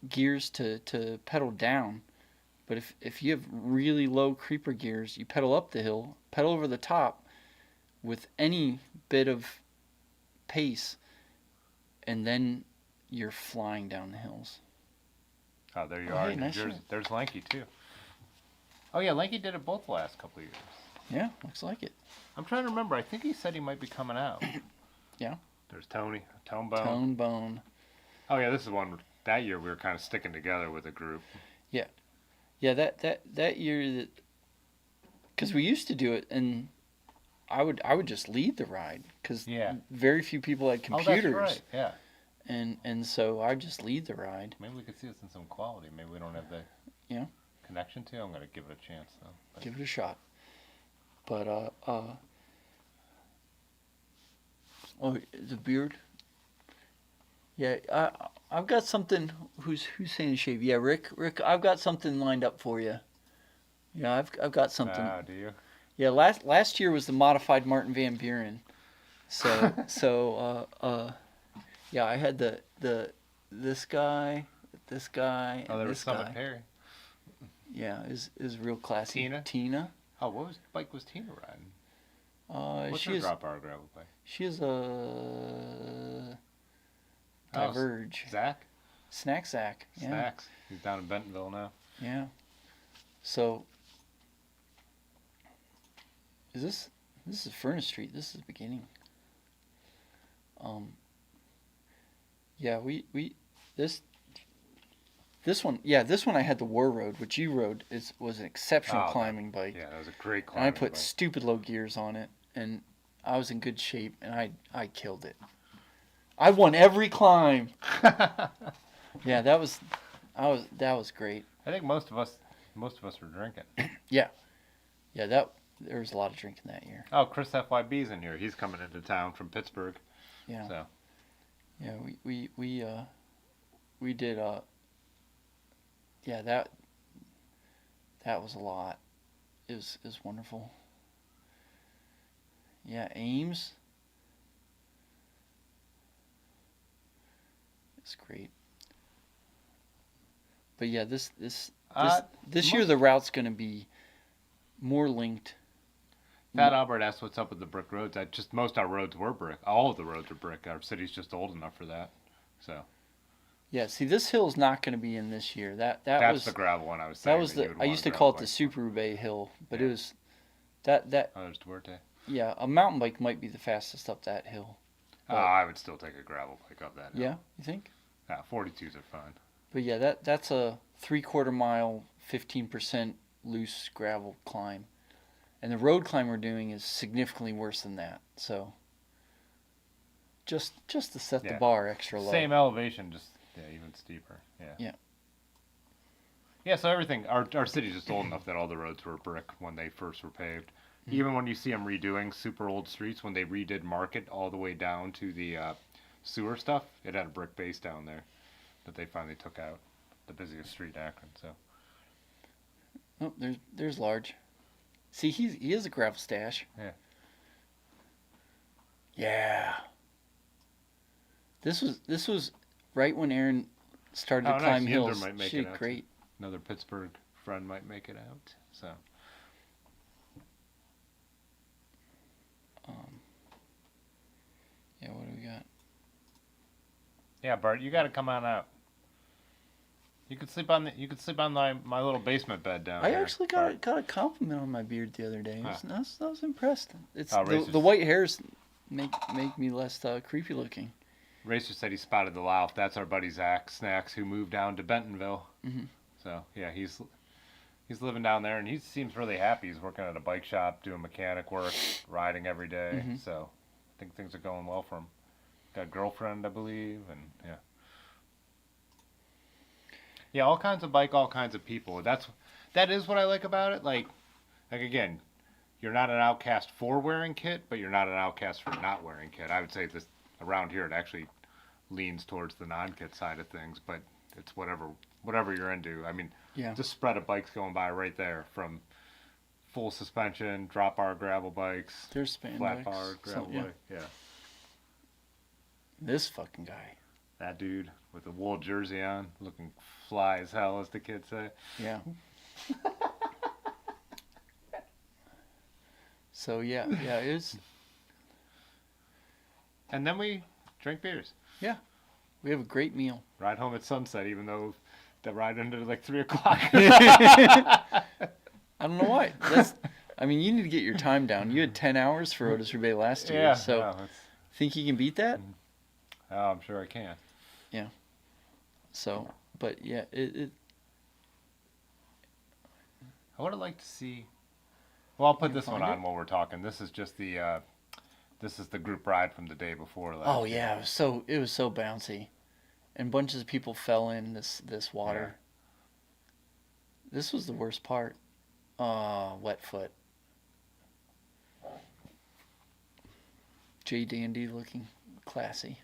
gears to pedal down, but if you have really low creeper gears, you pedal up the hill, pedal over the top with any bit of pace, and then you're flying down the hills. Oh, there you are. Hey, nice. There's Lanky too. Oh yeah, Lanky did it both the last couple of years. Yeah, looks like it. I'm trying to remember. I think he said he might be coming out. Yeah. There's Tony, Tone Bone. Tone Bone. Oh yeah, this is one that year we were kind of sticking together with a group. Yeah. Yeah, that year, because we used to do it, and I would just lead the ride because very few people had computers. Oh, that's right. Yeah. And so I just lead the ride. Maybe we could see this in some quality. Maybe we don't have the connection to. I'm gonna give it a chance though. But. Give it a shot. But oh, the beard. Yeah, I've got something. Who's saying shave? Yeah, Rick, I've got something lined up for you. Yeah, I've got something. Ah, do you? Yeah, last year was the modified Martin Van Buren. So yeah, I had this guy, Oh, there and was this Summit guy. Perry. Yeah, is real classy. Tina. Oh, what bike was Tina riding? What's her drop bar gravel bike? She is a Diverge. Zach? Zach. Yeah. Snacks. He's down in Bentonville now. Yeah. So, this is Furnace Street. This is the beginning. Yeah, this one I had the War Road, which you rode. Was an exceptional climbing bike. Yeah, that was a great climbing And I put bike. stupid low gears on it, and I was in good shape, and I killed it. I won every climb. Yeah, that was great. I think most of us were drinking. Yeah, there was a lot of drinking that year. Oh, Chris FYB's in here. He's coming into town from Pittsburgh. Yeah. So. Yeah, we did yeah, that was a lot. It was wonderful. Yeah, Ames. It's great. But yeah, this year the route's going to be more linked. Fat Albert asked what's up with the brick roads. Most our roads were brick. All of the roads are brick. Our city's just old enough for that. So. Yeah, see, this hill's not going to be in this year. That That's was the gravel one I was saying. that was you the would I want used a to call gravel it the bike. Super-Roubaix hill, but Yeah. it was that Oh, there's Duarte. yeah, a mountain bike might be the fastest up that hill. Oh, I would still take a gravel bike up that hill. Yeah, you think? Yeah, 42s are fun. But yeah, that's a 3/4 mile, 15% loose gravel climb, and the road climb we're doing is significantly worse than that. So just to set the Yeah. bar extra low. Same elevation, just even steeper. Yeah. Yeah. Yeah, so everything, our city's just old enough that all the roads were brick when they first were paved. Even when you see them redoing super old streets, when they redid Market all the way down to the sewer stuff, it had a brick base down there that they finally took out. The busiest street in Akron, so. Oh, there's Large. See, he is a gravel stash. Yeah. Yeah. This was right when Aaron started Oh, to nice. climb Yinder hills. might make She it did out, great. Another Pittsburgh friend might make it out, so. Yeah, what do we got? Yeah, Bart, you got to come on out. You could sleep on my little basement bed down I here. actually got a compliment on my beard the other day. I was impressed. It's Oh, the racist. white hairs make me less creepy looking. Racer said he spotted the Louth. That's our buddy Zach Snacks, who moved down to Bentonville. Mm-hmm. So yeah, he's living down there, and he seems really happy. He's working at a bike shop, doing mechanic work, riding every day. Mm-hmm. So I think things are going well for him. Got a girlfriend, I believe, and yeah. Yeah, all kinds of bike, all kinds of people. That is what I like about it. Like again, you're not an outcast for wearing kit, but you're not an outcast for not wearing kit. I would say this around here, it actually leans towards the non-kit side of things, but it's whatever you're into. I mean, Yeah. just spread of bikes going by right there, from full suspension, drop bar gravel bikes, There's spandex. flat bar gravel So, yeah. bike. Yeah, This fucking guy. that dude with the wool jersey on, looking fly as hell, as the kids say. Yeah. So yeah, it's And then we drink beers, we have a great meal. ride home at sunset, even though the ride ended at like 3 o'clock. I don't know why. I mean, you need to get your time down. You had 10 hours for Otis-Roubaix last year, Yeah, so no, it's- think you can beat that? oh, I'm sure I can. So, but yeah, it I would have liked to see. Well, I'll put You this one find on while we're talking. This is just the group ride from the day before last. oh year. yeah, it was so bouncy, and bunches of people fell in this water. This was the worst part. Wet foot. J Dandy looking classy.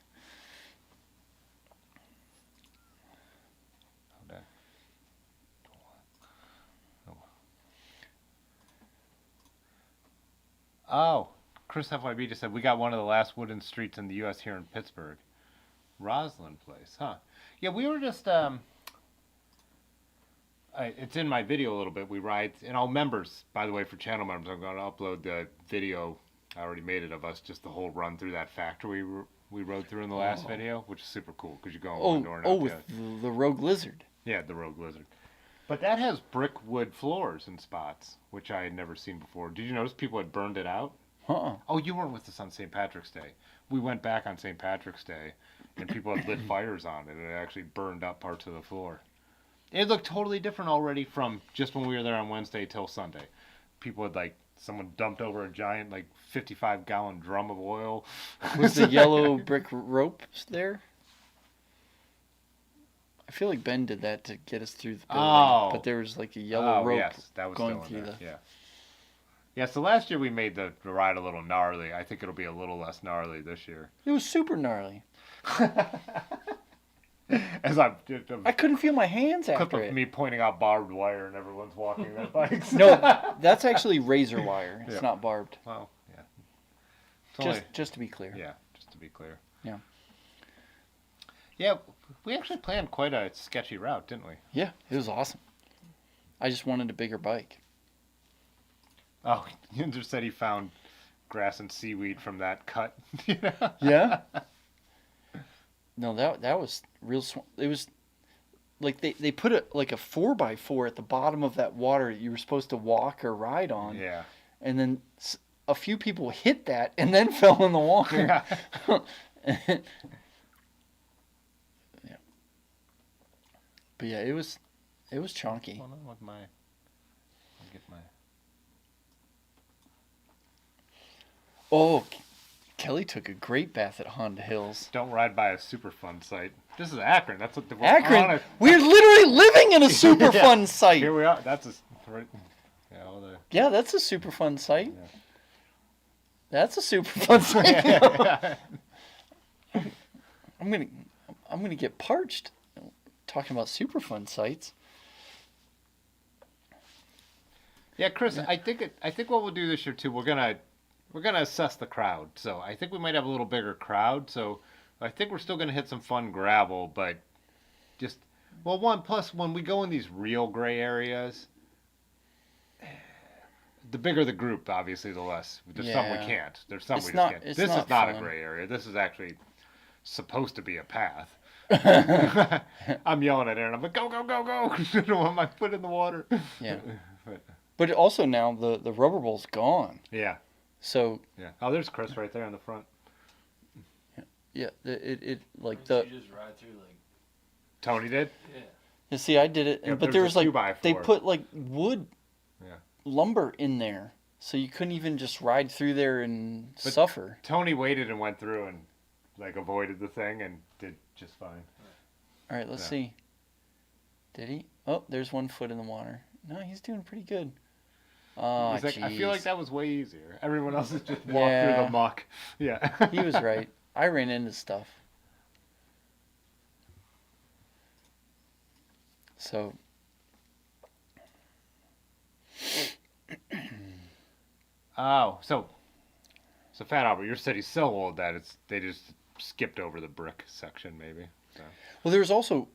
Okay. Oh, Chris FYB just said we got one of the last wooden streets in the U.S. here in Pittsburgh. Roslyn Place, huh? Yeah, we were just it's in my video a little bit. We ride, and all members, by the way, for channel members, I'm going to upload the video. I already made it of us, just the whole run through that factory we rode through in the last video, which is super cool because you go in one door and out the with other. the Rogue Lizard. Yeah, the Rogue Lizard. But that has brick wood floors in spots, which I had never seen before. Did you notice people had burned it out? Oh, you weren't with us on St. Patrick's Day. We went back on St. Patrick's Day, and people had lit fires on it, and it actually burned up parts of the floor. It looked totally different already from just when we were there on Wednesday till Sunday. People had, someone dumped over a giant, 55-gallon drum of oil. Was the yellow brick rope there? I feel like Ben did that to get us through the building. Oh. But there was a yellow rope yes, that was going still in through there. Yeah. Yeah, so last year we made the ride a little gnarly. I think it'll be a little less gnarly this year. It was super gnarly. As I'm I couldn't feel my hands clip after of it. me pointing out barbed wire and everyone's walking their bikes. No, that's actually razor wire. It's Yeah. not barbed. Well, yeah. It's only, Just to be clear. yeah, just to be clear. Yeah. Yeah, we actually planned quite a sketchy route, didn't we? Yeah, it was awesome. I just wanted a bigger bike. Oh, Yinder said he found grass and seaweed from that cut. You know? Yeah? No, that was real. It was like they put a 4x4 at the bottom of that water that you were supposed to walk or ride on. Yeah. And then a few people hit that and then fell in the water. Yeah. Yeah. But yeah, it was chonky. Hold on with my. I'll get my. Oh, Kelly took a great bath at Honda Hills. Don't ride by a super fun site. This is Akron. That's what the Akron. We're literally living in a super Yeah. fun site. Here we are. That's a. Right, yeah, all the. Yeah, that's a super fun site. Yeah. That's a super fun site. Yeah. I'm gonna get parched talking about super fun sites. Yeah, Chris. I think what we'll do this year too. We're gonna assess the crowd. So I think we might have a little bigger crowd. So I think we're still gonna hit some fun gravel, but just when we go in these real gray areas, the bigger the group, obviously, the less. There's some we can't. There's some we just can't. This is not a gray area. This is actually supposed to be a path. I'm yelling at Aaron. I'm like, go, go, go, go. I don't want my foot in the water. Yeah. But also now the rubber ball's gone. Yeah. So. Yeah. Oh, there's Chris right there in the front. Yeah. It like So the. you just ride through like. Tony did. Yeah. You see, I did it, Yeah, but there's there a was like 2x4. they put like wood. Yeah. Lumber in there, so you couldn't even just ride through there and But suffer. Tony waited and went through and like avoided the thing and did just fine. All right, let's Yeah. see. Did he? Oh, there's one foot in the water. No, he's doing pretty good. Oh, He's like, I feel like jeez. that was way easier. Everyone else has just walked through Yeah. the muck. Yeah. He was right. I ran into stuff. So. Oh, so Fat Albert, your city's so old that they just skipped over the brick section, maybe. So. Well, there's also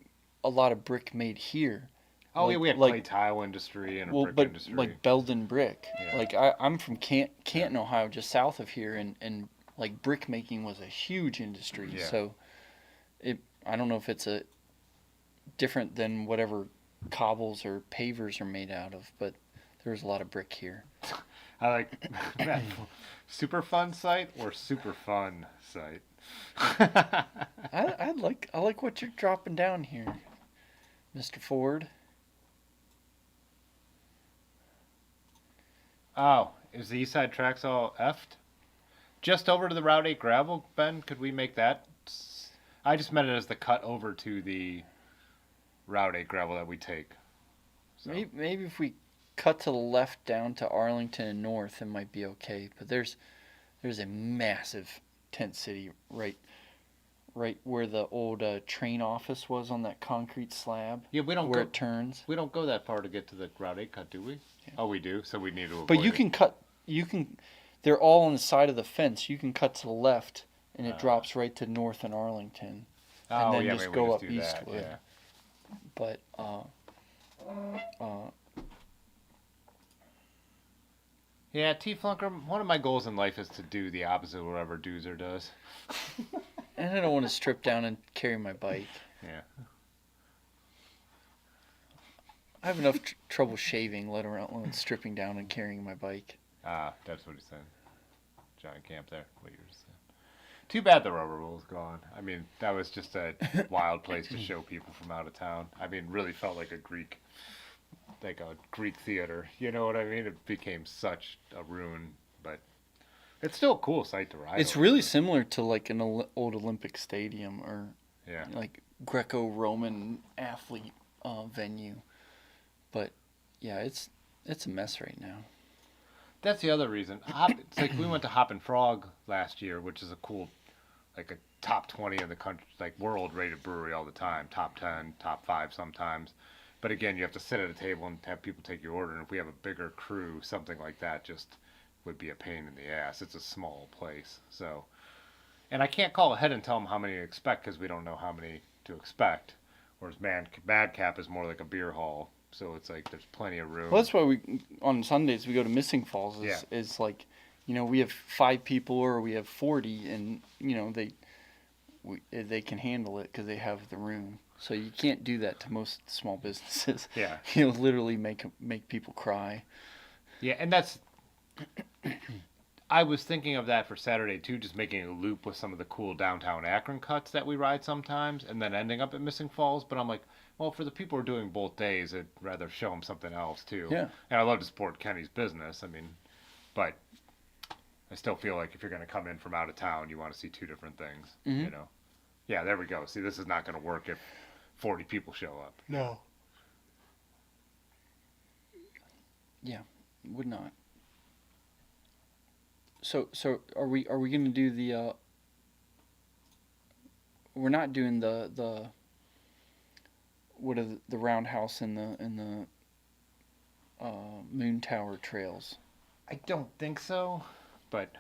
a lot of brick made here. Oh Like- yeah, we had like- clay tile industry and a Well, brick but industry. like Belden brick. Yeah. Like I'm from Canton, Ohio, just south of here, and like brick making was a huge industry. Yeah. So, I don't know if it's a different than whatever cobbles or pavers are made out of, but there's a lot of brick here. I like that. Super fun site or super fun site. I like what you're dropping down here, Mr. Ford. Oh, is the East Side Tracks all effed? Just over to the Route 8 gravel, Ben? Could we make that? I just meant it as the cut over to the Route 8 gravel that we take. So. Maybe if we cut to the left down to Arlington and north, it might be okay. But there's a massive tent city right where the old train office was on that concrete slab. Yeah, we don't where go. it turns. We don't go that far to get to the Route 8 cut, do we? Yeah. Oh, we do. So we need to. Avoid But you it. can cut. You can. They're all on the side of the fence. You can cut to the left, and it drops right to north in Arlington. Oh, then yeah, just maybe go we up do that, eastward. yeah. But Yeah, T Flunker, one of my goals in life is to do the opposite of whatever Doozer does. and I don't want to strip down and carry my bike. Yeah. I have enough trouble shaving, let alone stripping down and carrying my bike. Ah, that's what he said. Johnny Camp there. What you were saying. Too bad the rubber roll's gone. I mean, that was just a wild place to show people from out of town. I mean, really felt like a Greek theater. You know what I mean? It became such a ruin, but it's still a cool site to ride. It's over. really similar to like an old Olympic stadium or Yeah. like Greco-Roman athlete venue. But yeah, it's a mess right now. That's the other reason. It's like we went to Hop and Frog last year, which is a cool, like a top 20 in the country, like world rated brewery all the time, top 10, top 5 sometimes. But again, you have to sit at a table and have people take your order. And if we have a bigger crew, something like that just would be a pain in the ass. It's a small place, so. And I can't call ahead and tell them how many to expect because we don't know how many to expect. Whereas Madcap is more like a beer hall. So it's like there's plenty of room. Well, that's why on Sundays we go to Missing Falls. Is like, we have 5 people or we have 40, and they they can handle it because they have the room. So you can't do that to most small businesses. Yeah. You'll literally make people cry. Yeah, and that's. I was thinking of that for Saturday too, just making a loop with some of the cool downtown Akron cuts that we ride sometimes, and then ending up at Missing Falls. But I'm like, well, for the people who are doing both days, I'd rather show them something else too. Yeah. And I love to support Kenny's business. I mean, but I still feel like if you're going to come in from out of town, you want to see two different things. Mhm. You know. Yeah, there we go. See, this is not going to work if 40 people show up. No. Yeah, would not. So are we going to do the? We're not doing the. What are the roundhouse and the Moon Tower trails? I don't think so, but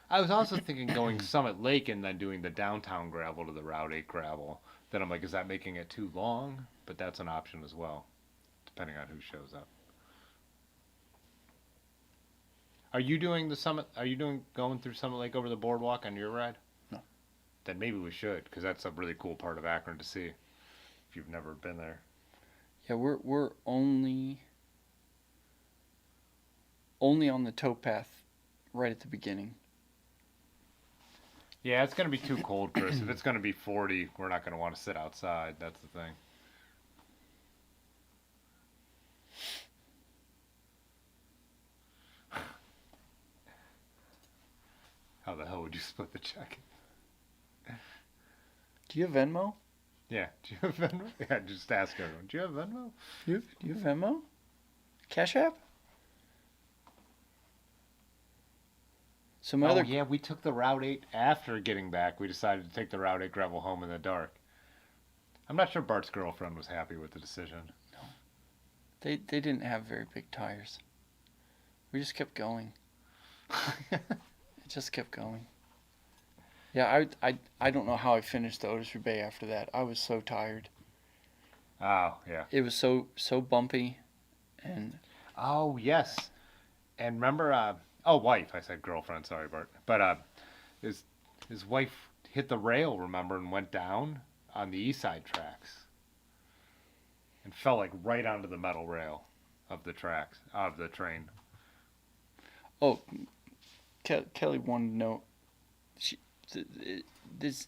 I was also thinking going Summit Lake and then doing the downtown gravel to the Route 8 gravel. Then I'm like, is that making it too long? But that's an option as well, depending on who shows up. Are you doing the Summit? Are you going through Summit Lake over the boardwalk on your ride? No. Then maybe we should, because that's a really cool part of Akron to see if you've never been there. Yeah, we're only on the towpath right at the beginning. Yeah, it's going to be too cold, Chris. If it's going to be 40, we're not going to want to sit outside. That's the thing. How the hell would you split the check? Do you have Venmo? Yeah, do you have Venmo? Yeah, just ask everyone. Do you have Venmo? Do you have Venmo? Cash App? So my other Yeah, we took the Route 8 after getting back. We decided to take the Route 8 gravel home in the dark. I'm not sure Bart's girlfriend was happy with the decision. they didn't have very big tires. We just kept going. It just kept going. Yeah, I don't know how I finished the Otis-Roubaix after that. I was so tired. Oh, yeah. It was so bumpy, and Oh, yes. And remember, wife. I said girlfriend. Sorry, Bart. But his wife hit the rail, remember, and went down on the east side tracks. And fell like right onto the metal rail of the tracks, of the train. oh, Kelly wanted to know.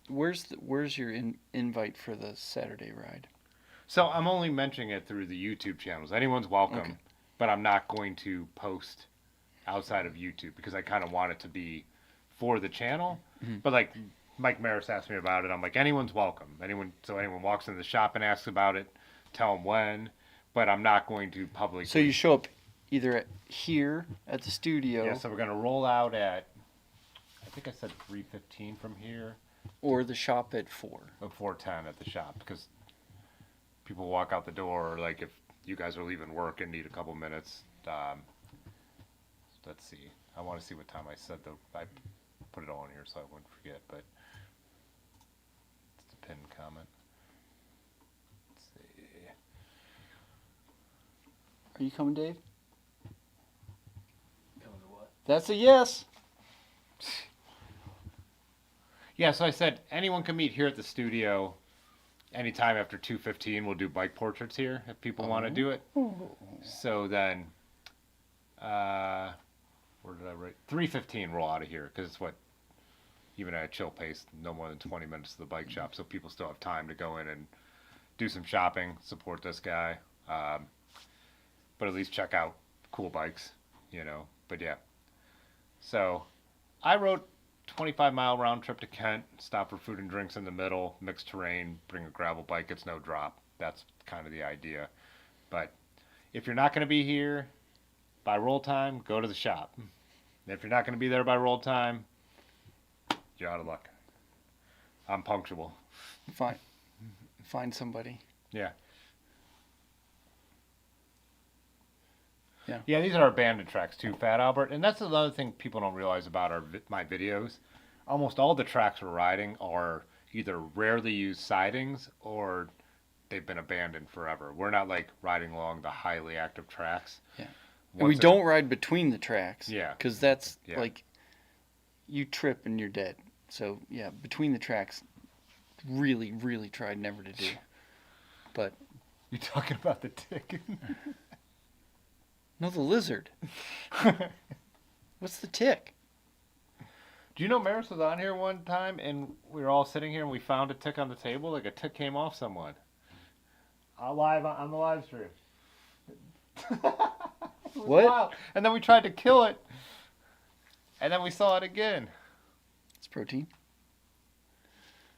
Where's your invite for the Saturday ride? So I'm only mentioning it through the YouTube channels. Anyone's welcome, Okay. but I'm not going to post outside of YouTube because I kind of want it to be for the channel. Mm-hmm. But like Mike Maris asked me about it, I'm like, anyone's welcome. So anyone walks into the shop and asks about it, tell them when. But I'm not going to publicly. So you show up either here at the studio, Yeah. So we're gonna roll out at, I think I said 3:15 from here, or the shop at 4. or 4:10 at the shop because people walk out the door. Or like if you guys are leaving work and need a couple minutes. Let's see. I want to see what time I said I put it all in here so I wouldn't forget. But it's a pinned comment. Let's see. Are you coming, Dave? Coming to what? That's a yes. Yeah, so I said anyone can meet here at the studio anytime after 2:15. We'll do bike portraits here if people want to do it. So then, where did I write? 3:15 roll out of here because it's what, even at a chill pace, no more than 20 minutes to the bike shop. So people still have time to go in and do some shopping, support this guy, but at least check out cool bikes, you know. But yeah, so I wrote 25-mile round trip to Kent, stop for food and drinks in the middle, mixed terrain, bring a gravel bike, it's no drop. That's kind of the idea. But if you're not going to be here by roll time, go to the shop. If you're not going to be there by roll time, you're out of luck. I'm punctual. Find somebody. Yeah. Yeah. Yeah, these are abandoned tracks too, Fat Albert. And that's another thing people don't realize about my videos. Almost all the tracks we're riding are either rarely used sidings or they've been abandoned forever. We're not like riding along the highly active tracks. Yeah. And we Once don't ride between the tracks. Yeah. Because that's Yeah. like, you trip and you're dead. So yeah, between the tracks, really, really tried never to do. But You talking about the tick? no, the lizard. What's the tick? Do you know Maris was on here one time and we were all sitting here and we found a tick on the table? Like a tick came off someone. Live on the live stream. It was What? wild. And then we tried to kill it. And then we saw it again. It's protein.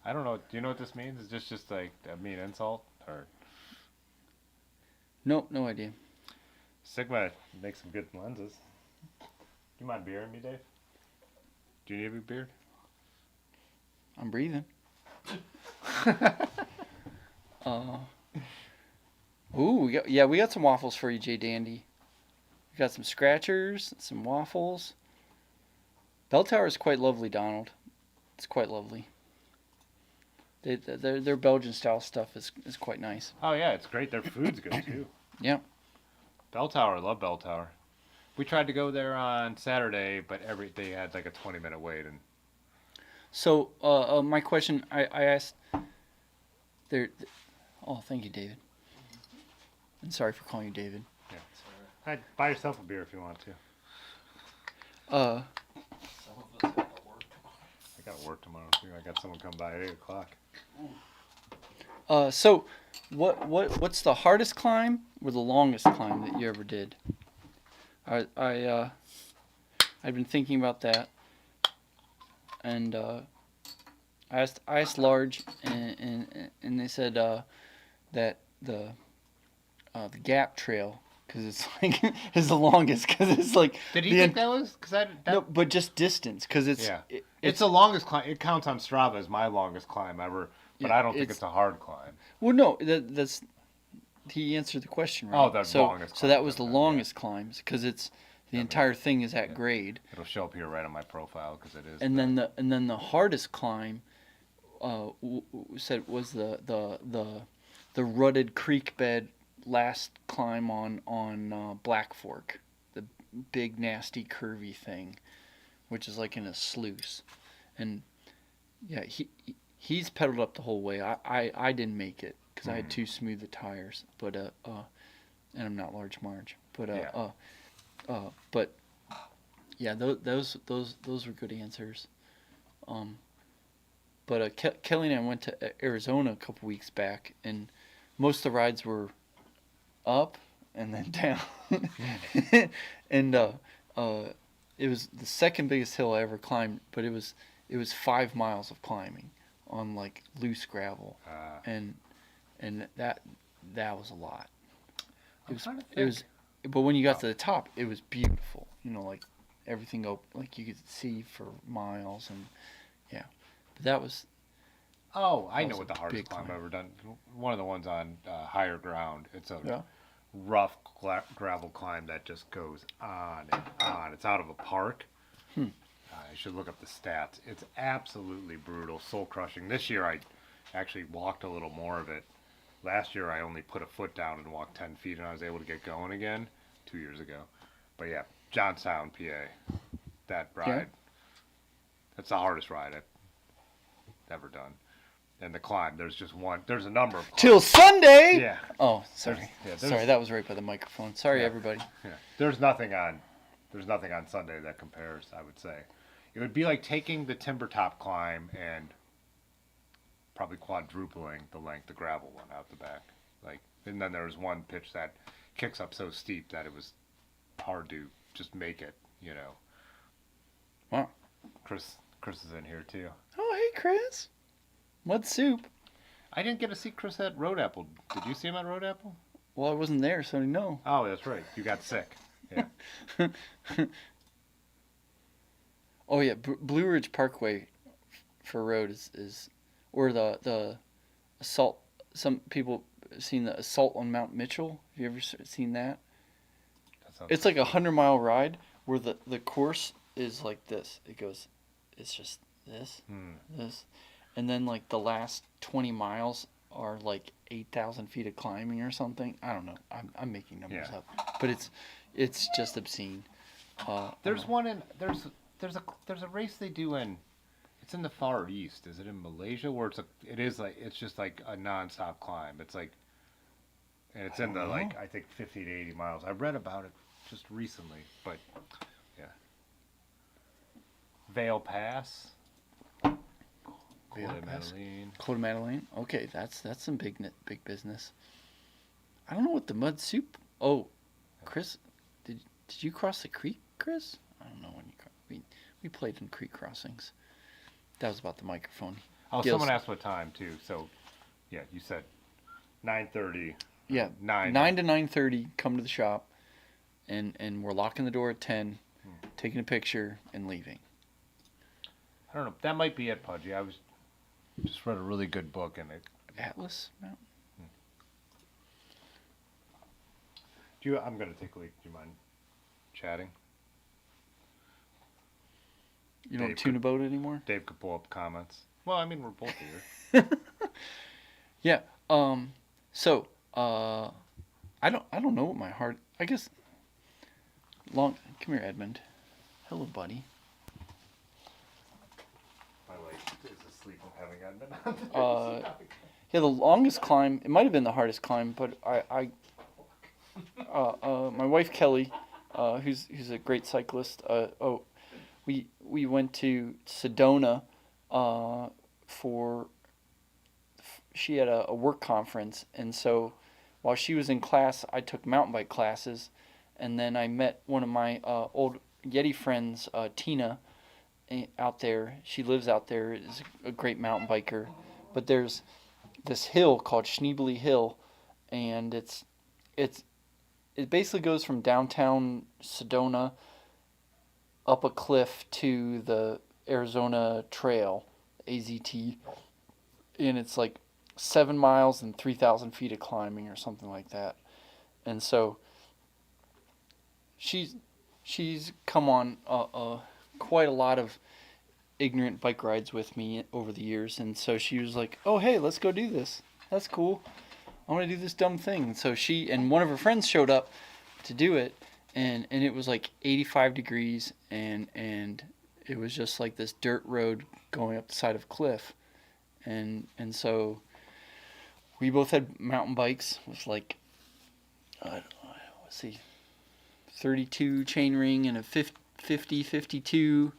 I don't know. Do you know what this means? Is this just like a mean insult? Or No idea. Sigma makes some good lenses. Do you mind beering me, Dave? Do you need a big beard? I'm breathing. We got some waffles for you, Jay Dandy. We got some scratchers, some waffles. Bell Tower is quite lovely, Donald. It's quite lovely. Their Belgian style stuff is quite nice. Oh yeah, it's great. Their food's good too. Yeah. Bell Tower, I love Bell Tower. We tried to go there on Saturday, but they had like a 20-minute wait. And So, my question, I asked. Oh, thank you, David. And sorry for calling you David. I'd buy yourself a beer if you want to. Some of us have to work tomorrow. I got work tomorrow too. I got someone come by at 8 o'clock. So, what's the hardest climb or the longest climb that you ever did? I've been thinking about that, and I asked Large, and they said that the Gap Trail, because it's like is the longest, because it's like. Did he think that was? No, but just distance, because it's. Yeah. It's the longest climb. It counts on Strava as my longest climb ever, but Yeah, I don't think it's a hard climb. Well, no, that's. He answered the question right. Oh, the longest So climb, that was the yeah. longest climbs, because it's the entire thing is at grade. It'll show up here right on my profile because it is. And then the hardest climb, said was the rutted creek bed last climb on Black Fork, the big nasty curvy thing, which is like in a sluice, and yeah, he's pedaled up the whole way. I didn't make it because I had too smooth the tires, but and I'm not Large Marge, but but yeah, those were good answers. But Kelly and I went to Arizona a couple weeks back, and most of the rides were up and then down. And it was the second biggest hill I ever climbed, but it was 5 miles of climbing on like loose gravel, and that was a lot. It was, but when you got to the top, it was beautiful. You know, like everything open, like you could see for miles, and yeah. But that was. Oh, I That know was what the a hardest big climb I've climb. ever done. One of the ones on higher ground. It's a Yeah. rough gravel climb that just goes on and on. It's out of a park. I should look up the stats. It's absolutely brutal, soul crushing. This year I actually walked a little more of it. Last year I only put a foot down and walked 10 feet and I was able to get going again 2 years ago. But yeah, Johnstown, PA. That ride. Yeah. That's the hardest ride I've ever done. And the climb, there's a number of climbs. Till Sunday. Yeah. Oh, sorry. There's- Sorry, that was right by the microphone. Sorry, Yeah. everybody. Yeah. There's nothing on Sunday that compares, I would say. It would be like taking the Timber Top climb and probably quadrupling the length, the gravel one out the back. Like, and then there was one pitch that kicks up so steep that it was hard to just make it, you know. Wow. Chris is in here too. Oh, hey, Chris. Mud soup. I didn't get to see Chris at Road Apple. Did you see him at Road Apple? Well, I wasn't there, so I didn't know. Oh, that's right. You got sick. Yeah. Oh yeah, Blue Ridge Parkway for road is or the assault. Some people have seen the assault on Mount Mitchell. Have you ever seen that? It's like a 100-mile ride where the course is like this. It goes, it's just this, this, and then like the last 20 miles are like 8,000 feet of climbing or something. I don't know. I'm making numbers up, but it's just obscene. There's one in there's a race they do in It's in the Far East. Is it in Malaysia where it's just like a nonstop climb. It's like, and it's in the like I think 50 to 80 miles. I read about it just recently, but yeah. Vale Pass. Vale Col de Pass. Madeleine. Col de Madeleine. Okay, that's some big business. I don't know what the mud soup. Oh, Chris, did you cross the creek, Chris? I don't know when we played in creek crossings. That was about the microphone. Oh, Gil's- someone asked what time too. So, yeah, you said 9:30. Yeah, 9 to 9:30. Come to the shop, and we're locking the door at 10, taking a picture and leaving. I don't know. That might be it, Pudgy. I just read a really good book and it. Atlas Mountain. I'm gonna take a leak. Do you mind chatting? You don't Dave tune a boat anymore? Dave could pull up comments. Well, I mean, we're both here. Yeah. So, I don't know what my heart. I guess. Come here, Edmund. Hello, buddy. My wife is asleep from having Edmund. Yeah, the longest climb. It might have been the hardest climb, but my wife Kelly, who's a great cyclist. We went to Sedona, she had a work conference, and so while she was in class, I took mountain bike classes, and then I met one of my old Yeti friends, Tina, out there. She lives out there. Is a great mountain biker, but there's this hill called Schneebly Hill, and it basically goes from downtown Sedona up a cliff to the Arizona Trail, AZT, and it's like 7 miles and 3,000 feet of climbing or something like that. And so she's come on quite a lot of ignorant bike rides with me over the years, and so she was like, "Oh, hey, let's go do this. That's cool. I want to do this dumb thing." And so she and one of her friends showed up to do it, and it was like 85 degrees, and it was just like this dirt road going up the side of a cliff, and so we both had mountain bikes with like, let's see, 32 chainring and a 52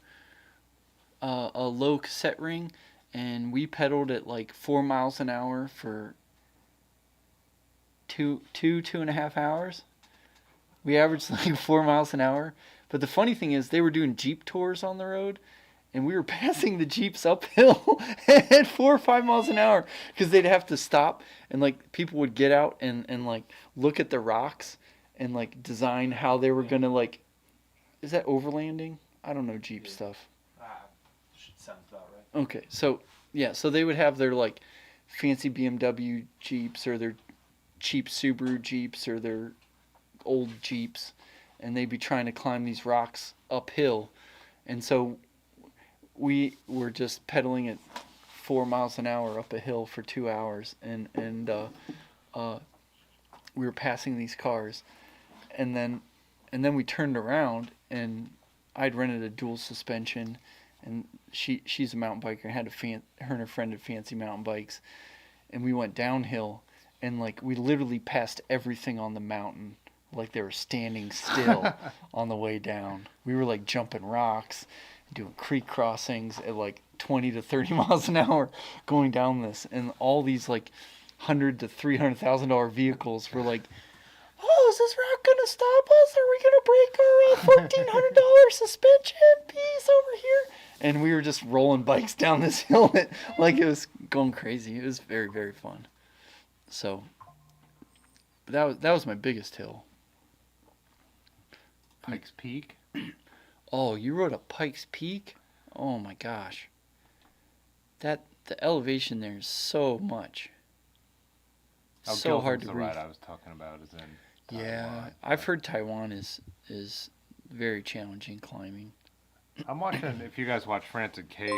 a low cassette ring, and we pedaled at like 4 miles an hour for two and a half hours. We averaged like 4 miles an hour. But the funny thing is, they were doing Jeep tours on the road, and we were passing the Jeeps uphill at 4 or 5 miles an hour because they'd have to stop, and like people would get out and like look at the rocks and like design how they were gonna like. Is that overlanding? I don't know Jeep stuff. Sounds about right. Okay, so yeah, so they would have their like fancy BMW Jeeps or their cheap Subaru Jeeps or their old Jeeps, and they'd be trying to climb these rocks uphill, and so we were just pedaling at 4 miles an hour up a hill for 2 hours, and we were passing these cars, and then we turned around, and I'd rented a dual suspension, and she's a mountain biker and had her and her friend had fancy mountain bikes, and we went downhill, and like we literally passed everything on the mountain like they were standing still on the way down. We were like jumping rocks, doing creek crossings at like 20 to 30 miles an hour going down this, and all these like $100,000 to $300,000 vehicles were like, "Oh, is this rock gonna stop us? Are we gonna break our $1,400 suspension piece over here?" And we were just rolling bikes down this hill, like it was going crazy. It was very, very fun. So that was my biggest hill. Pikes Peak. Oh, you rode a Pikes Peak? Oh my gosh. The elevation there is so much. Oh, So hard Gilson's to the breathe. ride I was talking about is in Yeah, Taiwan. I've heard Taiwan is very challenging climbing. I'm watching, if you guys watch France and Kate,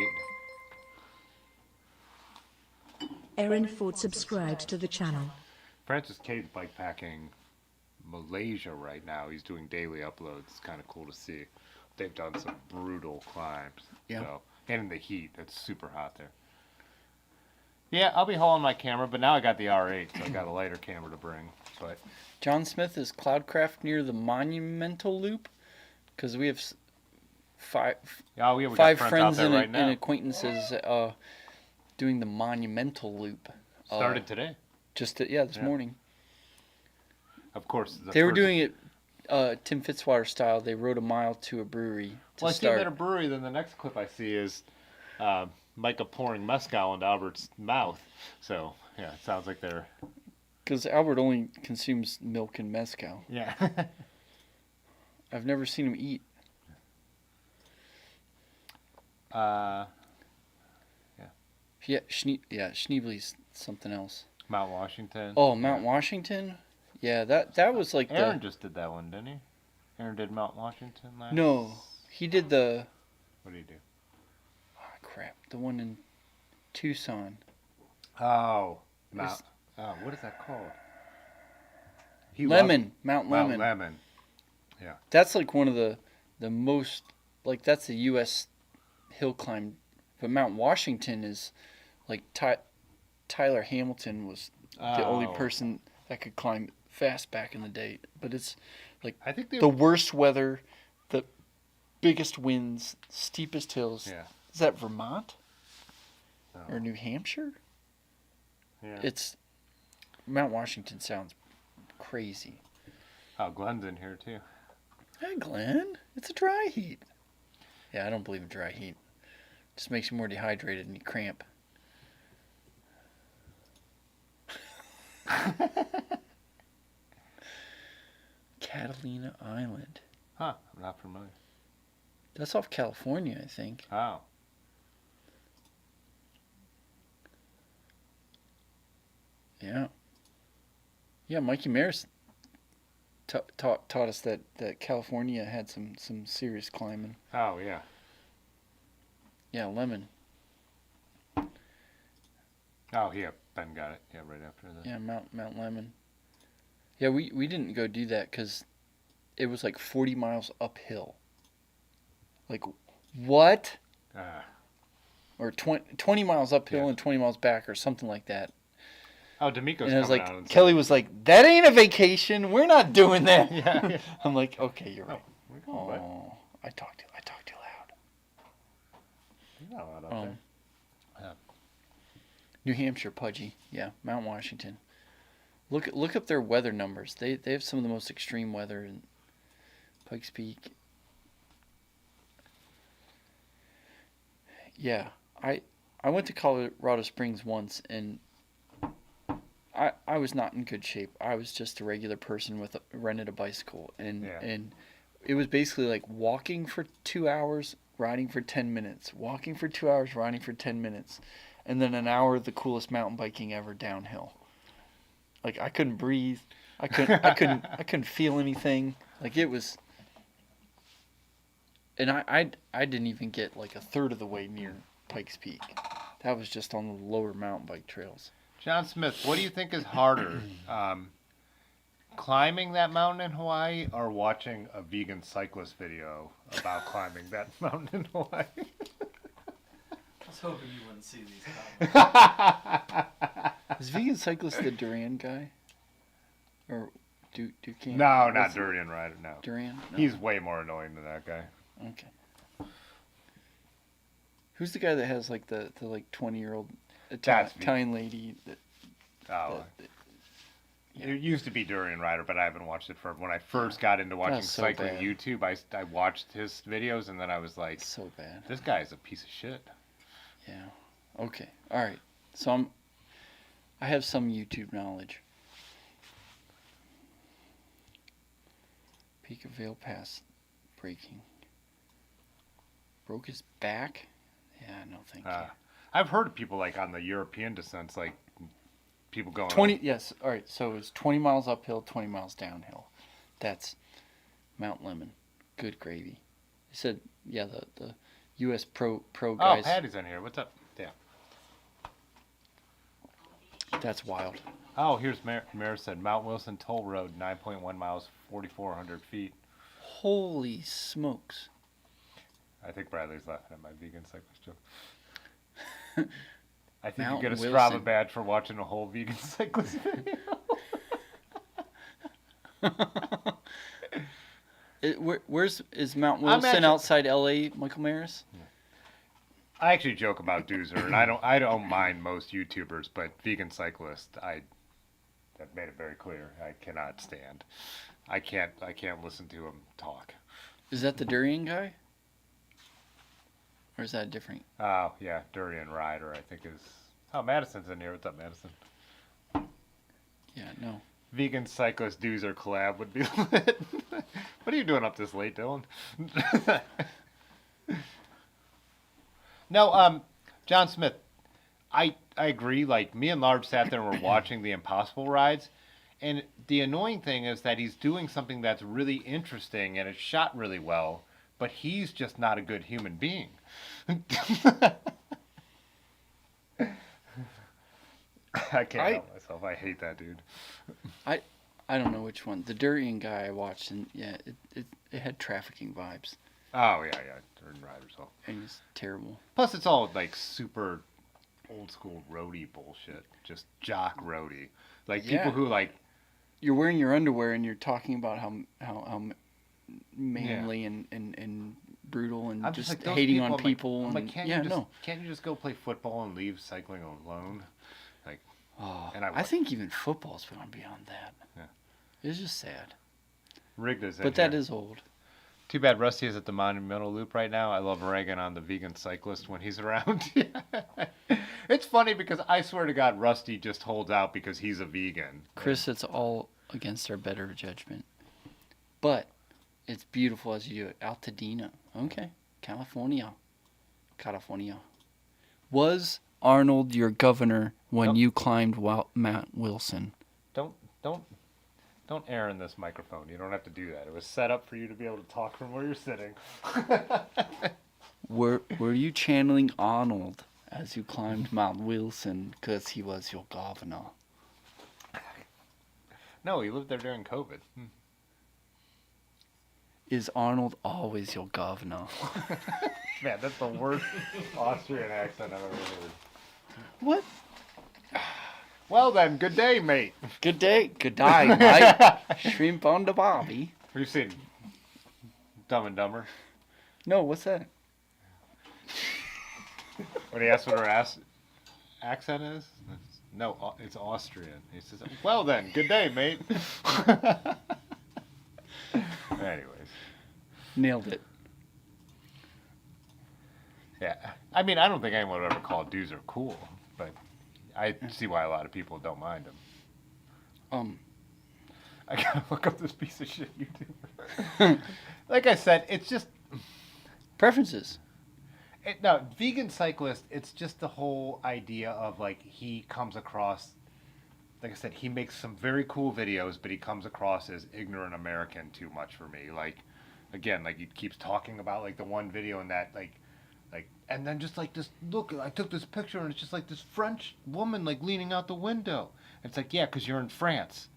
Aaron Ford subscribed to the channel. Francis Cade's bikepacking Malaysia right now. He's doing daily uploads. It's kind of cool to see. They've done some brutal climbs. Yeah. So And in the heat, it's super hot there. Yeah, I'll be hauling my camera, but now I got the R8, so I got a lighter camera to bring. But John Smith is Cloudcraft near the Monumental Loop, because we have five oh, yeah, we five got friends out there and, right now. and acquaintances doing the Monumental Loop. Started today. This morning. Of course. They were doing it Tim Fitzwater style. They rode a mile to a brewery to Well, I see start. them at a brewery, then the next clip I see is Micah pouring mezcal into Albert's mouth. So, yeah, it sounds like they're... Because Albert only consumes milk and mezcal. Yeah. I've never seen him eat. Yeah. Schneebly's something else. Mount Washington. Oh, Mount Washington? Yeah, that was like Aaron just did that one, didn't he? Aaron did Mount Washington last... No, he did the... What did he do? Oh, crap. The one in Tucson. Oh. Mount... Oh, what is that called? Mount Lemon. Mount Lemon. Yeah. That's like one of the most... Like, that's the U.S. hill climb. But Mount Washington is... Like, Tyler Hamilton was the only person that could climb fast back in the day. But it's like I think the worst weather, the biggest winds, steepest hills. Yeah. Is that Vermont? No. Or New Hampshire? Yeah. It's... Mount Washington sounds crazy. Oh, Glenn's in here, too. Hey, Glenn. It's a dry heat. Yeah, I don't believe in dry heat. Just makes you more dehydrated and you cramp. Catalina Island. Huh. I'm not familiar. That's off California, I think. Oh. Yeah. Yeah, Mikey Maris taught us that California had some serious climbing. Oh, yeah. Yeah, Lemon. Oh, yeah. Ben got it. Yeah, right after that. Yeah, Mount Lemon. Yeah, we didn't go do that because it was like 40 miles uphill. Like, what? Or 20 miles uphill and 20 miles back or something like that. Oh, D'Amico's And I was coming out like, and Kelly was like, that ain't a vacation. We're not doing that. Yeah. I'm like, okay, you're right. We're going, bud. Oh, I talked too loud. You're not allowed up there. Yeah. New Hampshire, Pudgy. Yeah, Mount Washington. Look up their weather numbers. They have some of the most extreme weather in Pikes Peak. Yeah, I went to Colorado Springs once, and I was not in good shape. I was just a regular person rented a bicycle, and it was basically like walking for 2 hours, riding for 10 minutes, walking for 2 hours, riding for 10 minutes, and then an hour of the coolest mountain biking ever downhill. Like, I couldn't breathe. I couldn't feel anything. Like, it was... And I didn't even get like a third of the way near Pikes Peak. That was just on the lower mountain bike trails. John Smith, what do you think is harder? Climbing that mountain in Hawaii or watching a vegan cyclist video about climbing that mountain in Hawaii? I was hoping you wouldn't see these comments. Is Vegan Cyclist the Duran guy? Or Duquesne? No, not Durian Rider, no. Duran? No. He's way more annoying than that guy. Okay. Who's the guy that has like the like 20-year-old That's Italian lady? It used to be Durian Rider, but I haven't watched it for... When I first got into watching so cycling bad. YouTube, I watched his videos, and then I was like, So bad. this guy is a piece of shit. Yeah. Okay. All right. So I have some YouTube knowledge. Peak of Vale Pass breaking. Broke his back? Yeah, no thank you. I've heard of people like on the European descents, like people going 20, yes. All right, so it's 20 miles uphill, 20 miles downhill. That's Mount Lemon. Good gravy. They said, yeah, the U.S. pro Oh, guys. Patty's in here. What's up? Yeah. That's wild. Oh, here's Mayor said Mount Wilson Toll Road, 9.1 miles, 4,400 feet. Holy smokes. I think Bradley's laughing at my vegan cyclist joke. I think Mount you get a Wilson. Strava badge for watching a whole vegan cyclist video. Is Mount I'm Wilson actually- outside L.A., Michael Maris? I actually joke about Doozer, and I don't mind most YouTubers, but vegan cyclist, I've made it very clear I cannot stand. I can't listen to him talk. Is that the durian guy? Or is that different? Oh yeah, Durian Rider, I think is. Oh, Madison's in here. What's up, Madison? Yeah, no. Vegan cyclist Doozer collab would be lit. What are you doing up this late, Dylan? No, John Smith, I agree. Like, me and Larb sat there and were watching the Impossible rides, and the annoying thing is that he's doing something that's really interesting and it's shot really well, but he's just not a good human being. I can't help myself. I hate that dude. I don't know which one. The durian guy I watched, and yeah, it had trafficking vibes. Oh yeah, Durian Rider's all. And it's terrible. Plus, it's all like super old school roadie bullshit. Just jock roadie. Like Yeah. people who like. You're wearing your underwear and you're talking about how manly and brutal and I'm just like, those hating people, on I'm like- people. I'm and like, can't yeah, you just, no. Can't you just go play football and leave cycling alone? Like, Oh, and I think even football's gone beyond that. Yeah. It's just sad. rigged is in But that here. is old. Too bad Rusty is at the Monumental Loop right now. I love ragging on the vegan cyclist when he's around. It's funny because I swear to God, Rusty just holds out because he's a vegan. Chris, it's all against our better judgment. But it's beautiful as you do it. Altadena. Okay. California. Was Arnold your governor when Nope. you climbed Mount Wilson? Don't air in this microphone. You don't have to do that. It was set up for you to be able to talk from where you're sitting. Were you channeling Arnold as you climbed Mount Wilson because he was your governor? No, he lived there during COVID. Is Arnold always your governor? Man, that's the worst Austrian accent I've ever heard. What? Well then, good day, mate. Good day. Good day, mate. Shrimp on the bobby. Have you seen Dumb and Dumber? No, what's that? When he asks what her accent is? No, it's Austrian. He says, well then, good day, mate. Anyways. Nailed it. Yeah. I mean, I don't think anyone would ever call Doozer cool, but I see why a lot of people don't mind him. I gotta look up this piece of shit YouTuber. Like I said, it's just... Preferences. No, vegan cyclist, it's just the whole idea of, like, he comes across... Like I said, he makes some very cool videos, but he comes across as ignorant American too much for me. Like, again, like, he keeps talking about, like, the one video and that, like, and then just, like, this, look, I took this picture, and it's just, like, this French woman, like, leaning out the window. And it's like, yeah, because you're in France.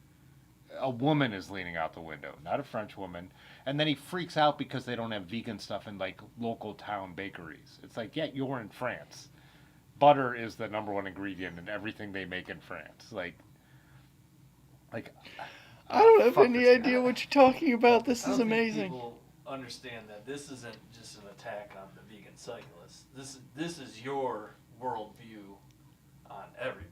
A woman is leaning out the window, not a French woman. And then he freaks out because they don't have vegan stuff in, like, local town bakeries. It's like, yeah, you're in France. Butter is the #1 ingredient in everything they make in France. Like, I don't have fuck any this idea guy. what you're talking about. This I is don't think amazing. People understand that this isn't just an attack on the vegan cyclist. This is your worldview on everybody.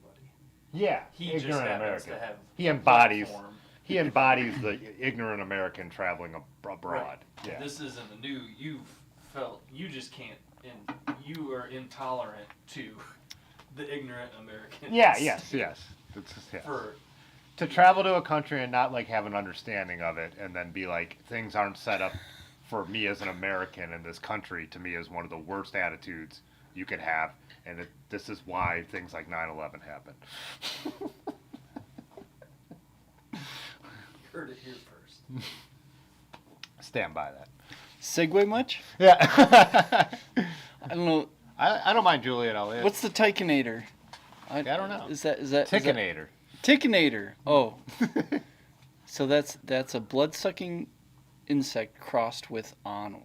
yeah, He just ignorant happens American. to have He embodies. platform. He embodies the ignorant American traveling abroad. Right. Yeah. This isn't a new. You just can't. You are intolerant to the ignorant Americans. Yes. It's just, yeah. For To travel to a country and not like have an understanding of it, and then be like, things aren't set up for me as an American in this country. To me, is one of the worst attitudes you could have, and this is why things like 9/11 happen. heard it here first. Stand by that. Segue much? Yeah. I don't know. I don't mind Juliet Elliott. What's the Tyconator? I don't know. Is that Tickinator? Tickinator. Oh. So that's a blood-sucking insect crossed with Arnold.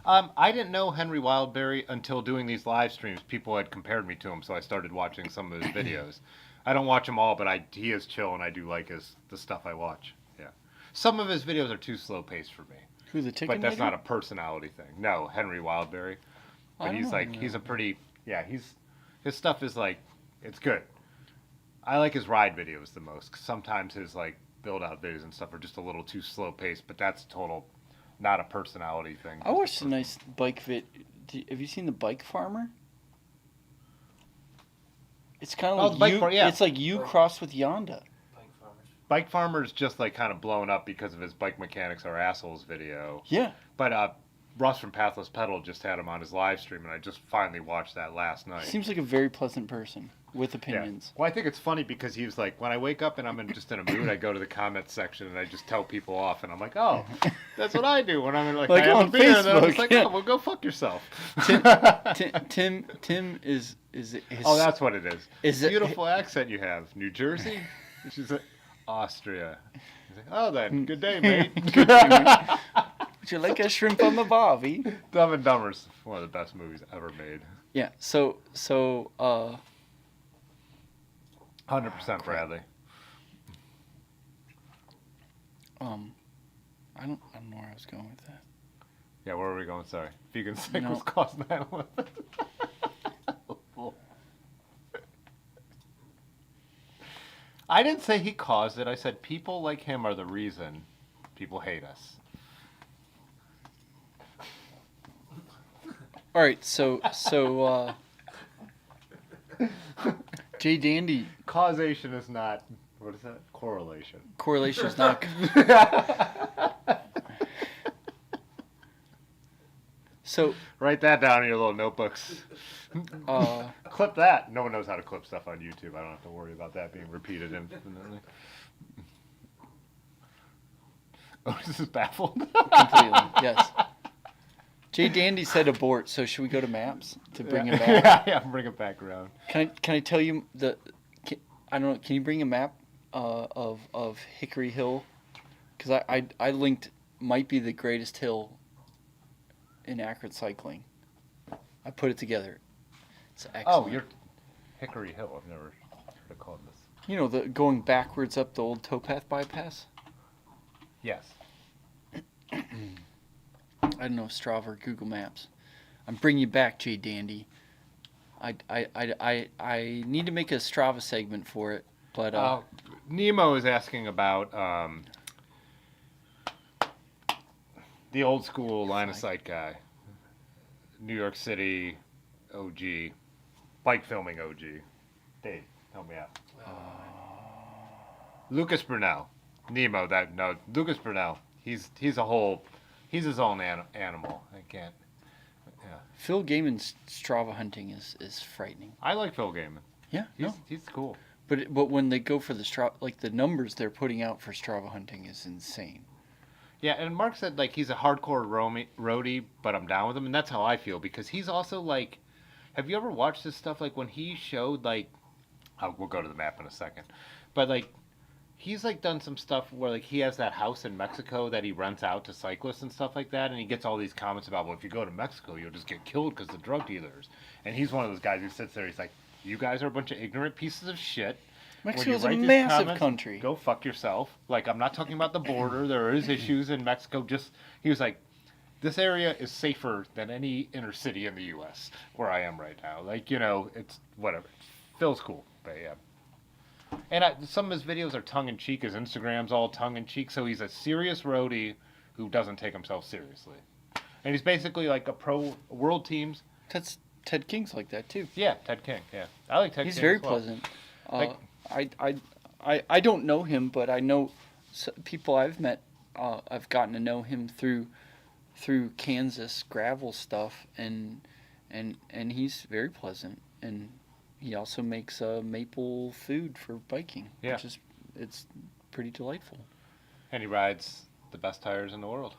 I didn't know Henry Wildberry until doing these live streams. People had compared me to him, so I started watching some of his videos. I don't watch them all, but he is chill, and I do like the stuff I watch. Yeah. Some of his videos are too slow paced for me. Who, the chicken But that's lady? not a personality thing. No, Henry Wildberry. But he's like, he's a pretty, his stuff is like, it's good. I like his ride videos the most. 'Cause sometimes his like build out videos and stuff are just a little too slow paced, but that's total, not a personality thing. I watched a nice bike vid. Have you seen the Bike Farmer? It's kind of the Bike you. Farmer, yeah. It's like you crossed with Yonda. Bike farmers. Bike Farmer's just like kind of blown up because of his Bike Mechanics Are Assholes video. Yeah. But Russ from Pathless Pedal just had him on his live stream, and I just finally watched that last night. Seems like a very pleasant person with Yeah. opinions. Well, I think it's funny because he was like, when I wake up and I'm just in a mood, I go to the comments section and I just tell people off, and I'm like, oh, that's what I do when I'm in like Like I have on a beer, and then I'm Facebook, just like, yeah. oh, well, go fuck yourself. Tim is his, Oh, that's what it is. Is it- Beautiful accent you have. New Jersey? She's like, Austria. He's like, oh, then, good day, mate. Would you like a shrimp on the barbie? Dumb and Dumber's one of the best movies ever made. Yeah. So 100% Bradley. I don't know where I was going with that. Yeah, where are we going? Sorry. Vegan cycles No. cost 9/11. I didn't say he caused it. I said people like him are the reason people hate us. All right. So Jay Dandy Causation is not, what is that? Correlation. correlation is not. So Write that down in your little notebooks. Clip that. No one knows how to clip stuff on YouTube. I don't have to worry about that being repeated infinitely. Oh, this is baffled. completely yes. Jay Dandy said abort. So should we go to maps to bring him back? Yeah, bring it back around. Can I tell you I don't know. Can you bring a map of Hickory Hill? Because I linked might be the greatest hill in Akron cycling. I put it together. It's excellent. Oh, you're Hickory Hill. I've never heard it called this. You know, the going backwards up the old towpath bypass. Yes. I don't know, Strava or Google Maps. I'm bringing you back, Jay Dandy. I need to make a Strava segment for it, but Nemo is asking about the old school line of sight guy. New York City OG. Bike filming OG. Dave, help me out. Lucas Brunel. Nemo, Lucas Brunel. He's his own animal. I can't. Yeah. Phil Gaiman's Strava hunting is frightening. I like Phil Gaiman. Yeah, He's cool. but when they go for the Strava, like the numbers they're putting out for Strava hunting is insane. Yeah, and Mark said like he's a hardcore roadie, but I'm down with him, and that's how I feel because he's also like, have you ever watched this stuff like when he showed like, we'll go to the map in a second, but like he's like done some stuff where like he has that house in Mexico that he rents out to cyclists and stuff like that, and he gets all these comments about, well, if you go to Mexico, you'll just get killed because of drug dealers, and he's one of those guys who sits there, he's like, you guys are a bunch of ignorant pieces of shit. Mexico's a When you write these massive comments, country. Go fuck yourself. Like, I'm not talking about the border. There is issues in Mexico. He was like, this area is safer than any inner city in the U.S. where I am right now. Like, it's whatever. Phil's cool, but yeah. And some of his videos are tongue-in-cheek. His Instagram's all tongue-in-cheek. So he's a serious roadie who doesn't take himself seriously. And he's basically like a pro world teams. Ted King's like that too. Yeah, Ted King. Yeah, I like Ted King. He's very as well. pleasant. Like- I don't know him, but I know people I've met. I've gotten to know him through Kansas gravel stuff, and he's very pleasant. And he also makes maple food for biking, Yeah. which it's pretty delightful. And he rides the best tires in the world.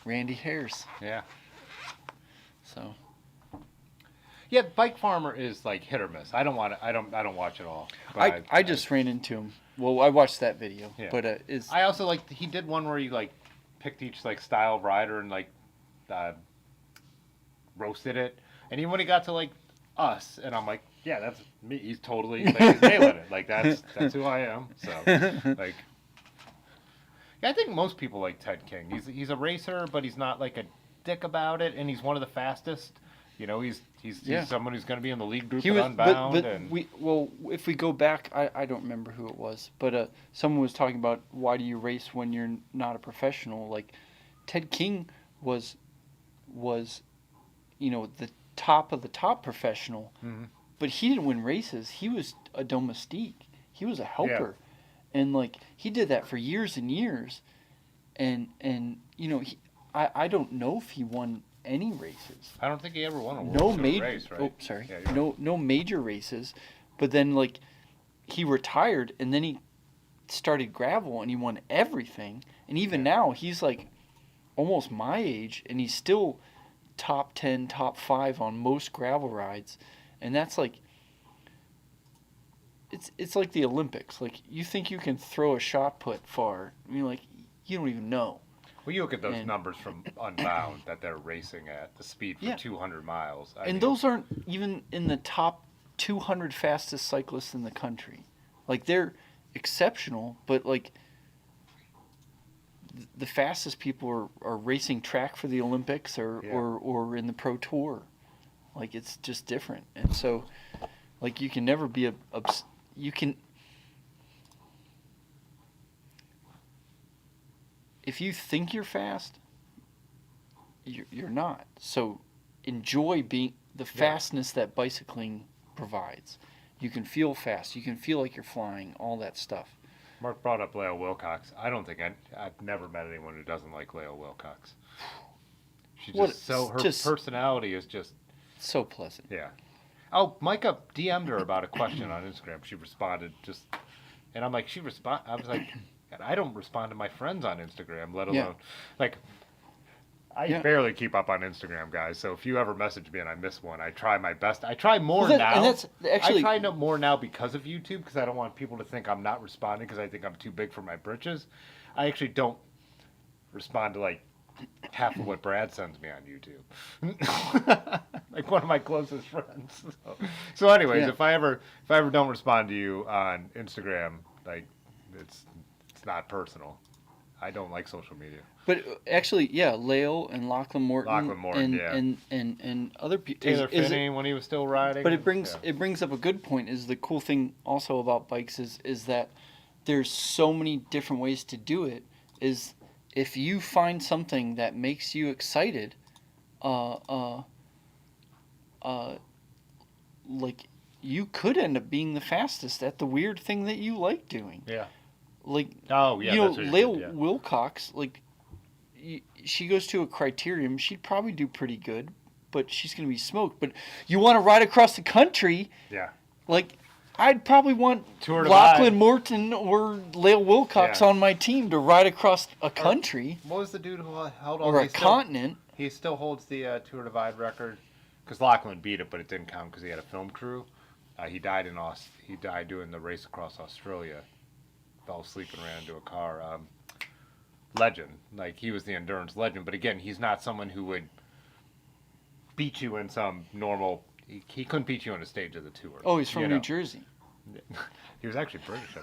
Randy Hares. Yeah. So Yeah, Bike Farmer is like hit or miss. I don't watch it all. But I just ran into him. Well, I watched that video, Yeah. but I also he did one where he like picked each like style of rider and like roasted it. And even when he got to like us, and I'm like, yeah, that's me. He's totally like, he's nailing it. Like that's who I am. So like, yeah, I think most people like Ted King. He's a racer, but he's not like a dick about it, and he's one of the fastest. You know, he's someone who's going to be in the lead group at Unbound. But and if we go back, I don't remember who it was, but someone was talking about why do you race when you're not a professional? Like Ted King was the top of the top professional, but he didn't win races. He was a domestique. He was a helper, and like he did that for years and years, and I don't know if he won any races. I don't think he ever won a World Tour race, right? Oh, sorry. Yeah, no major races, but then like he retired and then he started gravel and he won everything. And even now he's like almost my age and he's still top 10, top 5 on most gravel rides. And that's like it's like the Olympics. Like you think you can throw a shot put far. I mean like you don't even know. Well, you look at those numbers from Unbound that they're racing at, the speed for 200 miles. I mean, those aren't even in the top 200 fastest cyclists in the country. Like, they're exceptional, but, like, the fastest people are racing track for the Olympics or in the Pro Tour. Like, it's just different. And so, like, you can never be if you think you're fast, you're not. So enjoy being the fastness that bicycling provides. You can feel fast. You can feel like you're flying, all that stuff. Mark brought up Leo Wilcox. I don't think I've never met anyone who doesn't like Leo Wilcox. Her personality is just so pleasant. Yeah. Oh, Micah DM'd her about a question on Instagram. She responded and I'm like, I was like, God, I don't respond to my friends on Instagram, let alone like I barely keep up on Instagram, guys. So if you ever message me and I miss one, I try my best. I try more now. And that's actually, I try more now because of YouTube, because I don't want people to think I'm not responding because I think I'm too big for my britches. I actually don't respond to like half of what Brad sends me on YouTube. Like one of my closest friends. So anyways, if I ever don't respond to you on Instagram, like it's not personal. I don't like social media. But actually, Leo and Lachlan Morton, and other people. Taylor Finney when he was still riding. But it brings up a good point. Is the cool thing also about bikes is that there's so many different ways to do it. Is if you find something that makes you excited, like you could end up being the fastest at the weird thing that you like doing. Yeah. Like, Leo Wilcox, like, she goes to a criterium, she'd probably do pretty good, but she's going to be smoked. But you want to ride across the country, like, I'd probably want Lachlan Morton or Leo Wilcox on my team to ride across a country. What was the dude who held or a continent? He still holds the Tour Divide record, because Lachlan beat it, but it didn't count because he had a film crew. He died doing the race across Australia. Fell asleep and ran into a car. Legend. Like, he was the endurance legend. But again, he's not someone who would beat you in some normal... He couldn't beat you on a stage of the tour. Oh, he's from New Jersey. He was actually British, I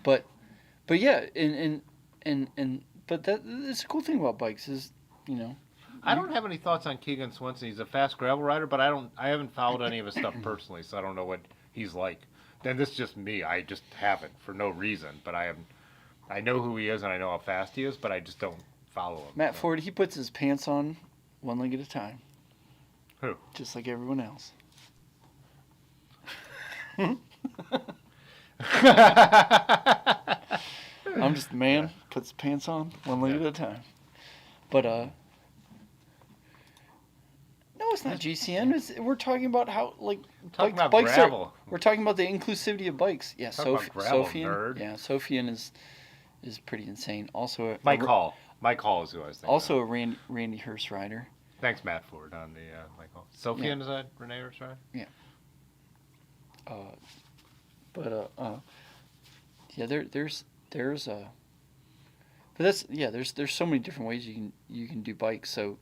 believe. But yeah, but that's a cool thing about bikes is, I don't have any thoughts on Keegan Swenson. He's a fast gravel rider, but I haven't followed any of his stuff personally, so I don't know what he's like. Then this is just me. I just haven't for no reason. But I know who he is and I know how fast he is, but I just don't follow him. Matt Ford, he puts his pants on one leg at a time. Who? Just like everyone else. I'm just the man. Puts his pants on one leg at a time. But no, it's not GCN. We're talking about how talking about bikes gravel. We're talking about the inclusivity of bikes. Yeah, Sofian. Nerd. Yeah, Sofian is pretty insane. Also, Mike Hall. Mike Hall is who I was thinking. Also a Randy Hurst rider. Thanks, Matt Ford, on the Mike Hall. Sofian is that Renee Hurst rider? Yeah. But there's so many different ways you can do bikes. So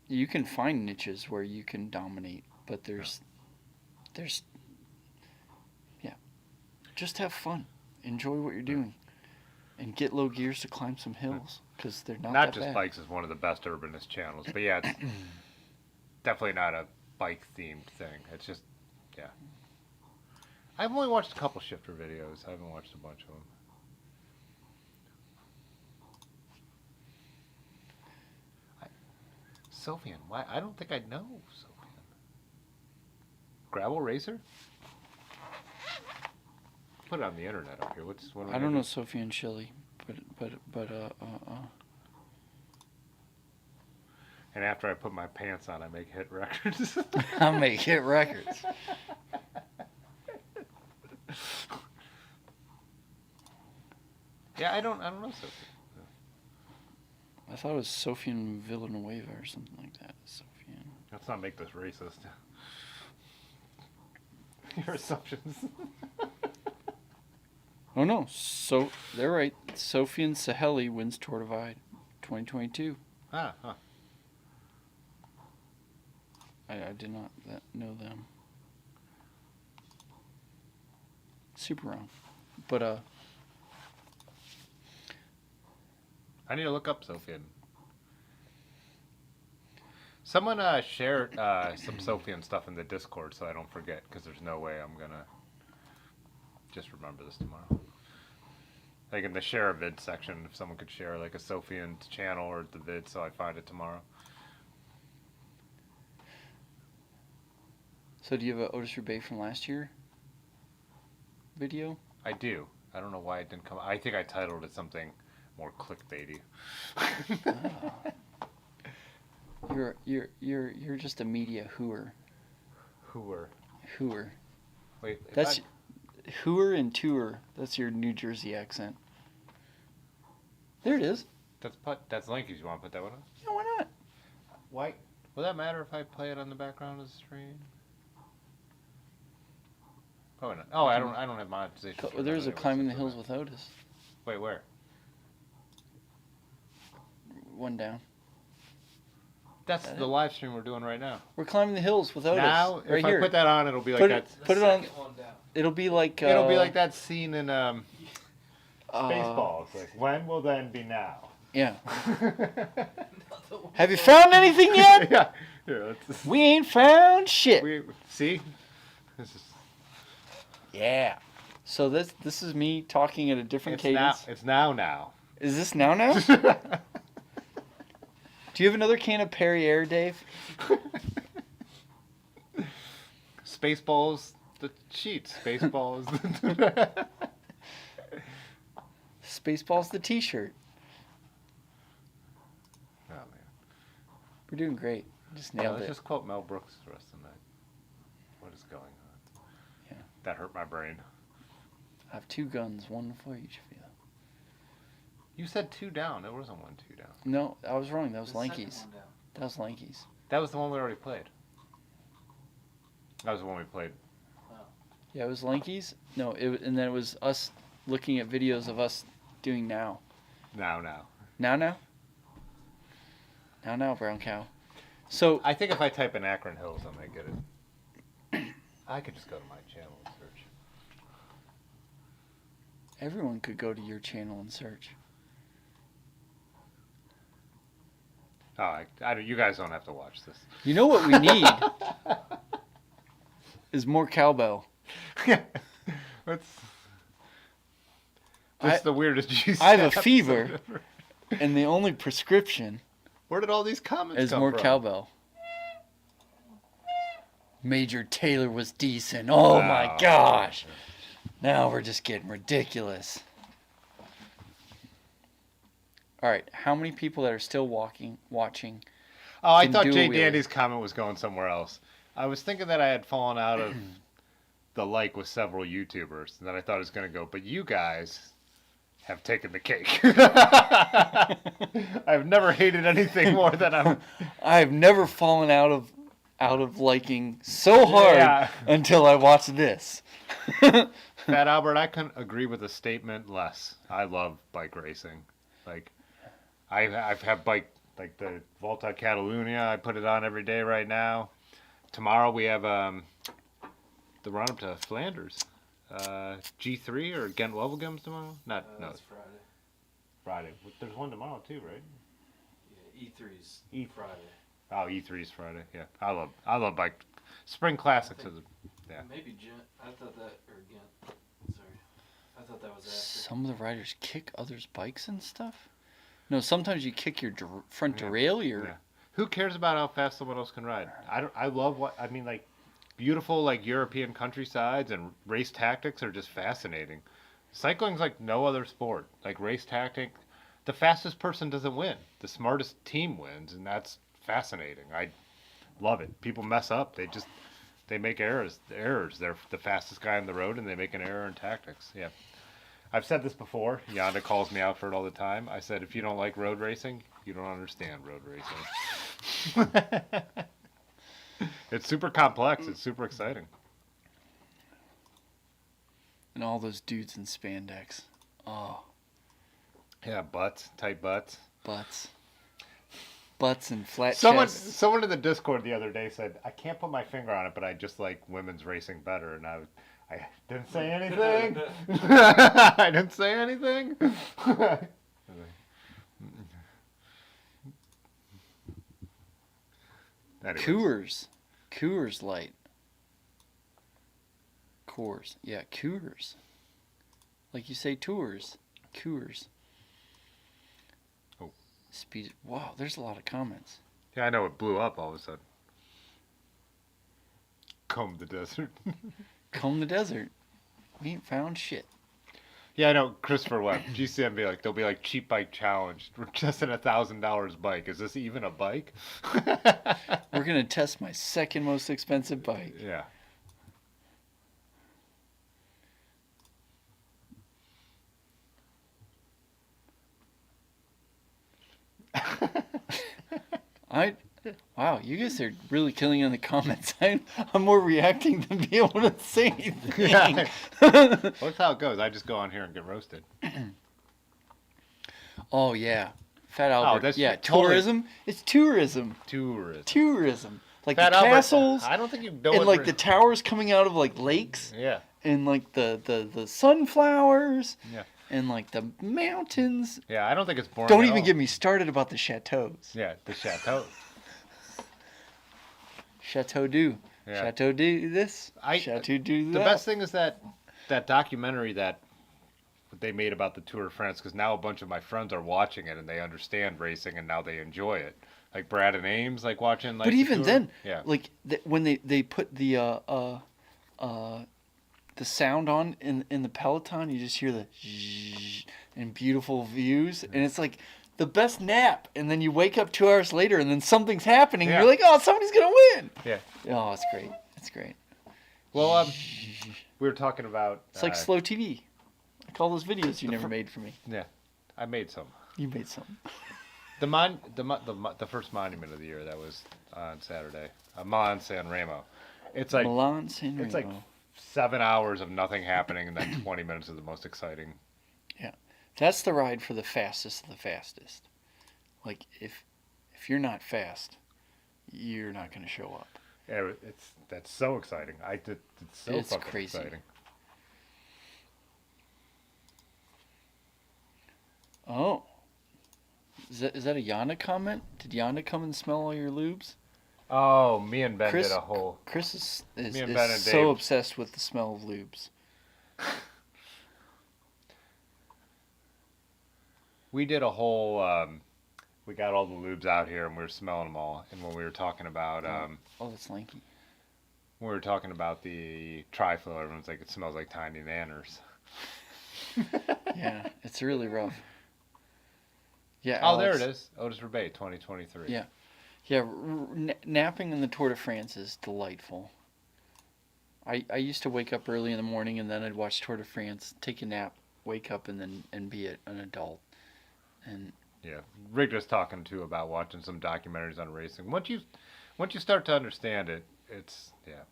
you can find niches where you can dominate, but there's just have fun, enjoy what you're doing, and get low gears to climb some hills because they're not that just bad. bikes is one of the best urbanist channels, but yeah, it's definitely not a bike themed thing. It's just I've only watched a couple shifter videos. I haven't watched a bunch of them. Sophian, why? I don't think I know Sophian. Gravel racer? Put it on the internet up here. What I don't know Sophie and Shelley, but And after I put my pants on, I make hit records. I'll make hit records. Yeah, I don't know Sophie. I thought it was Sofian Villanueva or something like that. Sofian. Let's not make this racist. Your assumptions. Oh no, so they're right. Sofian Saheli wins Tour Divide 2022. Huh. I did not know them. Super wrong. But I need to look up Sophian. Someone shared some Sophian stuff in the Discord so I don't forget, because there's no way I'm going to just remember this tomorrow. Like in the share a vid section, if someone could share like a Sophian channel or the vid so I find it tomorrow. so do you have a Otis-Roubaix from last year video? I do. I don't know why it didn't come. I think I titled it something more clickbaity. You're just a media hooer. Hooer. Wait. That's hooer and tour. That's your New Jersey accent. There it is. That's Linky's. You want to put that one on? Yeah, why not? Why? Will that matter if I play it on the background of the screen? Probably not. Oh, I don't have monetization. Well, there's a Climbing the Hills with Otis. Wait, where? One down. That's the live stream we're doing right now. We're climbing the hills with Otis. Now, right if here. I put that on, it'll be like Put that. it on. One down. It'll be like. It'll be like that scene in Spaceballs. Like, when will then be now? Yeah. Have you found anything yet? Yeah. Here, We ain't found shit. See? This is. Yeah. So this is me talking at a different cadence. It's now. Is this now? Do you have another can of Perrier, Dave? Spaceballs, the cheat. Spaceballs. Spaceballs the T-shirt. Oh man. We're doing great. Just nailed Let's it. just quote Mel Brooks the rest of the night. What is going on? Yeah. That hurt my brain. I have 2 guns, one for each of you. You said 2 down. It wasn't 1, 2 down. No, I was wrong. That was The second Lanky's. one down. That was Lanky's. That was the one we already played. That was the one we played. Yeah, it was Lanky's. No, and then it was us looking at videos of us doing now. Now. Now, brown cow. So I think if I type in Akron Hills, I might get it. I could just go to my channel and search. everyone could go to your channel and search. Oh, you guys don't have to watch this. You know what we need is more cowbell. That's the weirdest you I have a fever, and the only prescription Where did all these comments is come more from? cowbell. Major Taylor was decent. Oh my gosh. Now we're just getting ridiculous. All right, how many people that are still watching? Oh, I can thought do a Jay wheelie? Dandy's comment was going somewhere else. I was thinking that I had fallen out of the like with several YouTubers, and that I thought it was going to go, but you guys have taken the cake. I've never hated anything more than I've never fallen out of liking so hard Yeah. until I watched this. Fat Albert, I couldn't agree with the statement less. I love bike racing. Like, I've had bike, like the Volta Catalunya, I put it on every day right now. Tomorrow we have the run up to Flanders. G3 or Ghent Wevelgem tomorrow? No, That's Friday. Friday. There's one tomorrow too, right? Yeah, E3's Friday. Oh, E3's Friday. Yeah, I love bike. Spring Classics is yeah. Maybe I thought that, or Ghent. Sorry. I thought that was after. Some of the riders kick others' bikes and stuff? No, sometimes you kick your front derailleur. Yeah. Who cares about how fast someone else can ride? I love like beautiful like European countrysides and race tactics are just fascinating. Cycling's like no other sport. Like race tactic, the fastest person doesn't win. The smartest team wins, and that's fascinating. I love it. People mess up. They make errors. They're the fastest guy on the road, and they make an error in tactics. Yeah. I've said this before. Yonda calls me out for it all the time. I said, if you don't like road racing, you don't understand road racing. It's super complex. It's super exciting. And all those dudes in spandex. Oh. Yeah, tight butts. Butts and flat chests. Someone in the Discord the other day said, I can't put my finger on it, but I just like women's racing better. And I didn't say anything. I didn't say anything. Coors. Coors Light. Coors. Yeah, Coors. Like you say tours. Coors. Oh. Speed. Wow, there's a lot of comments. Yeah, I know it blew up all of a sudden. Comb the desert. Comb the desert. We ain't found shit. Yeah, I know. Christopher Webb, GCM be like, they'll be like cheap bike challenge. We're testing $1,000 bike. Is this even a bike? We're gonna test my second most expensive bike. Yeah. Wow, you guys are really killing in the comments. I'm more reacting than be able to say anything. Yeah. Well, that's how it goes. I just go on here and get roasted. Oh yeah, Fat Albert. that's yeah, totally- tourism. It's tourism. Tourism. Like Fat the Albert, castles I don't think you know and it like re- the towers coming out of like lakes Yeah. and like the sunflowers. Yeah. And like the mountains. Yeah, I don't think it's boring. Don't at even all. get me started about the chateaus. Yeah, the chateau. Chateau do. Yeah. Chateau do this. Chateau do that. The best thing is that documentary that they made about the Tour de France, because now a bunch of my friends are watching it and they understand racing and now they enjoy it. Like Brad and Ames, like watching. Like, but even then, yeah, like when they put the sound on in the Peloton, you just hear the zzzz and beautiful views, and it's like the best nap. And then you wake up 2 hours later, and then something's happening. Yeah. You're like, oh, somebody's gonna win. Yeah. Oh, it's great. It's great. Well, we were talking about. It's like slow TV. Like all those videos you never made for me. Yeah, I made some. You made some. The first monument of the year that was on Saturday, Milan San Remo. It's like Milan San Remo. It's like 7 hours of nothing happening, and then 20 minutes of the most exciting. Yeah, that's the ride for the fastest of the fastest. Like if you're not fast, you're not going to show up. Yeah, that's so exciting. It's so It's fucking crazy. exciting. Oh. Is that a Yana comment? Did Yana come and smell all your lubes? Oh, me and Ben did a whole. Chris is Me and Ben and so Dave. obsessed with the smell of lubes. We did a whole. We got all the lubes out here, and we were smelling them all. And when we were talking about, Oh, that's lanky. when we were talking about the tri-flow, everyone's like, it smells like tiny nanners. Yeah, it's really rough. Yeah. Oh, there Alex, it is. Otis-Roubaix 2023. Yeah. Yeah, napping in the Tour de France is delightful. I used to wake up early in the morning and then I'd watch Tour de France, take a nap, wake up, and be an adult. And Yeah, Rick was talking too about watching some documentaries on racing. Once you start to understand it, it's yeah.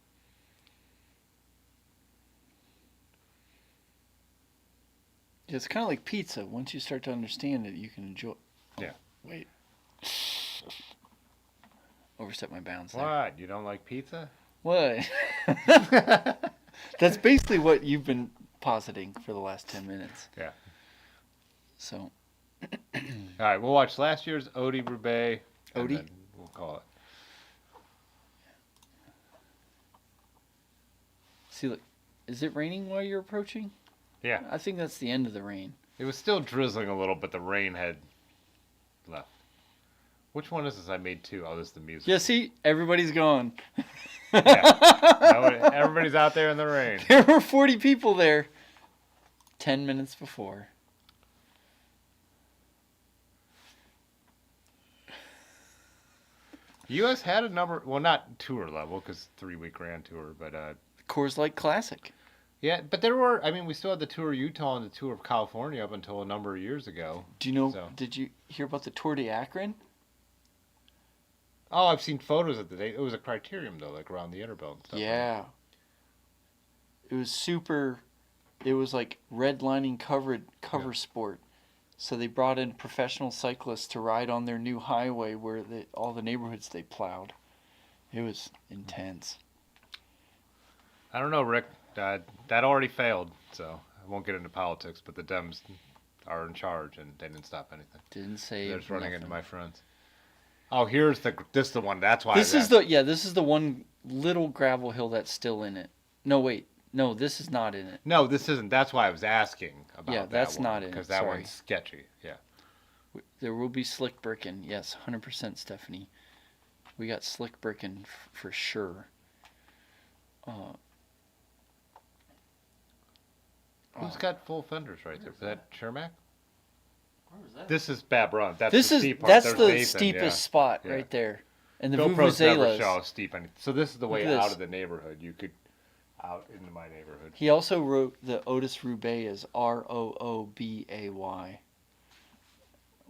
It's kind of like pizza. Once you start to understand it, you can enjoy. Oh, Yeah. Wait. Overstep my bounds there. What? You don't like pizza? What? That's basically what you've been positing for the last 10 minutes. Yeah. So. All right, we'll watch last year's Otis-Roubaix. Odie? Then we'll call it. See, look. Is it raining while you're approaching? Yeah. I think that's the end of the rain. It was still drizzling a little, but the rain had left. Which one is this? I made 2. Oh, this is the music. Yeah, see? Everybody's gone. Yeah. Everybody's out there in the rain. There were 40 people there 10 minutes before. U.S. had a number, well, not tour level, because 3-week Grand Tour, but Coors Light Classic. yeah, but there were, I mean, we still had the Tour of Utah and the Tour of California up until a number of years ago. Do you know, So. did you hear about the Tour de Akron? Oh, I've seen photos of the day. It was a criterium, though, like around the Interbelt and stuff. Yeah. It was super, it was like redlining cover sport. So they brought in professional cyclists to ride on their new highway where all the neighborhoods they plowed. It was intense. I don't know, Rick. That already failed, so I won't get into politics, but the Dems are in charge, and they didn't stop anything. Didn't say They're just running into nothing. my friends. Oh, this is the one. That's why. This is the one little gravel hill that's still in it. No, wait. No, this is not in it. No, this isn't. That's why I was asking about Yeah, that that's one, not in it, because that sorry. one's sketchy. Yeah. There will be slick brickin'. Yes, 100% Stephanie. We got slick brickin' for sure. Who's got full fenders right there? Is that Shermack? Where was that? This is Bab Run. That's This the is steep part. that's There's the Nathan, steepest spot Yeah. right there. And the GoPros never vuvuzelas. show steep anything. So this is the way Look at out this. of the neighborhood. You could out into my neighborhood. He also wrote the Otis-Roubaix as Roobay.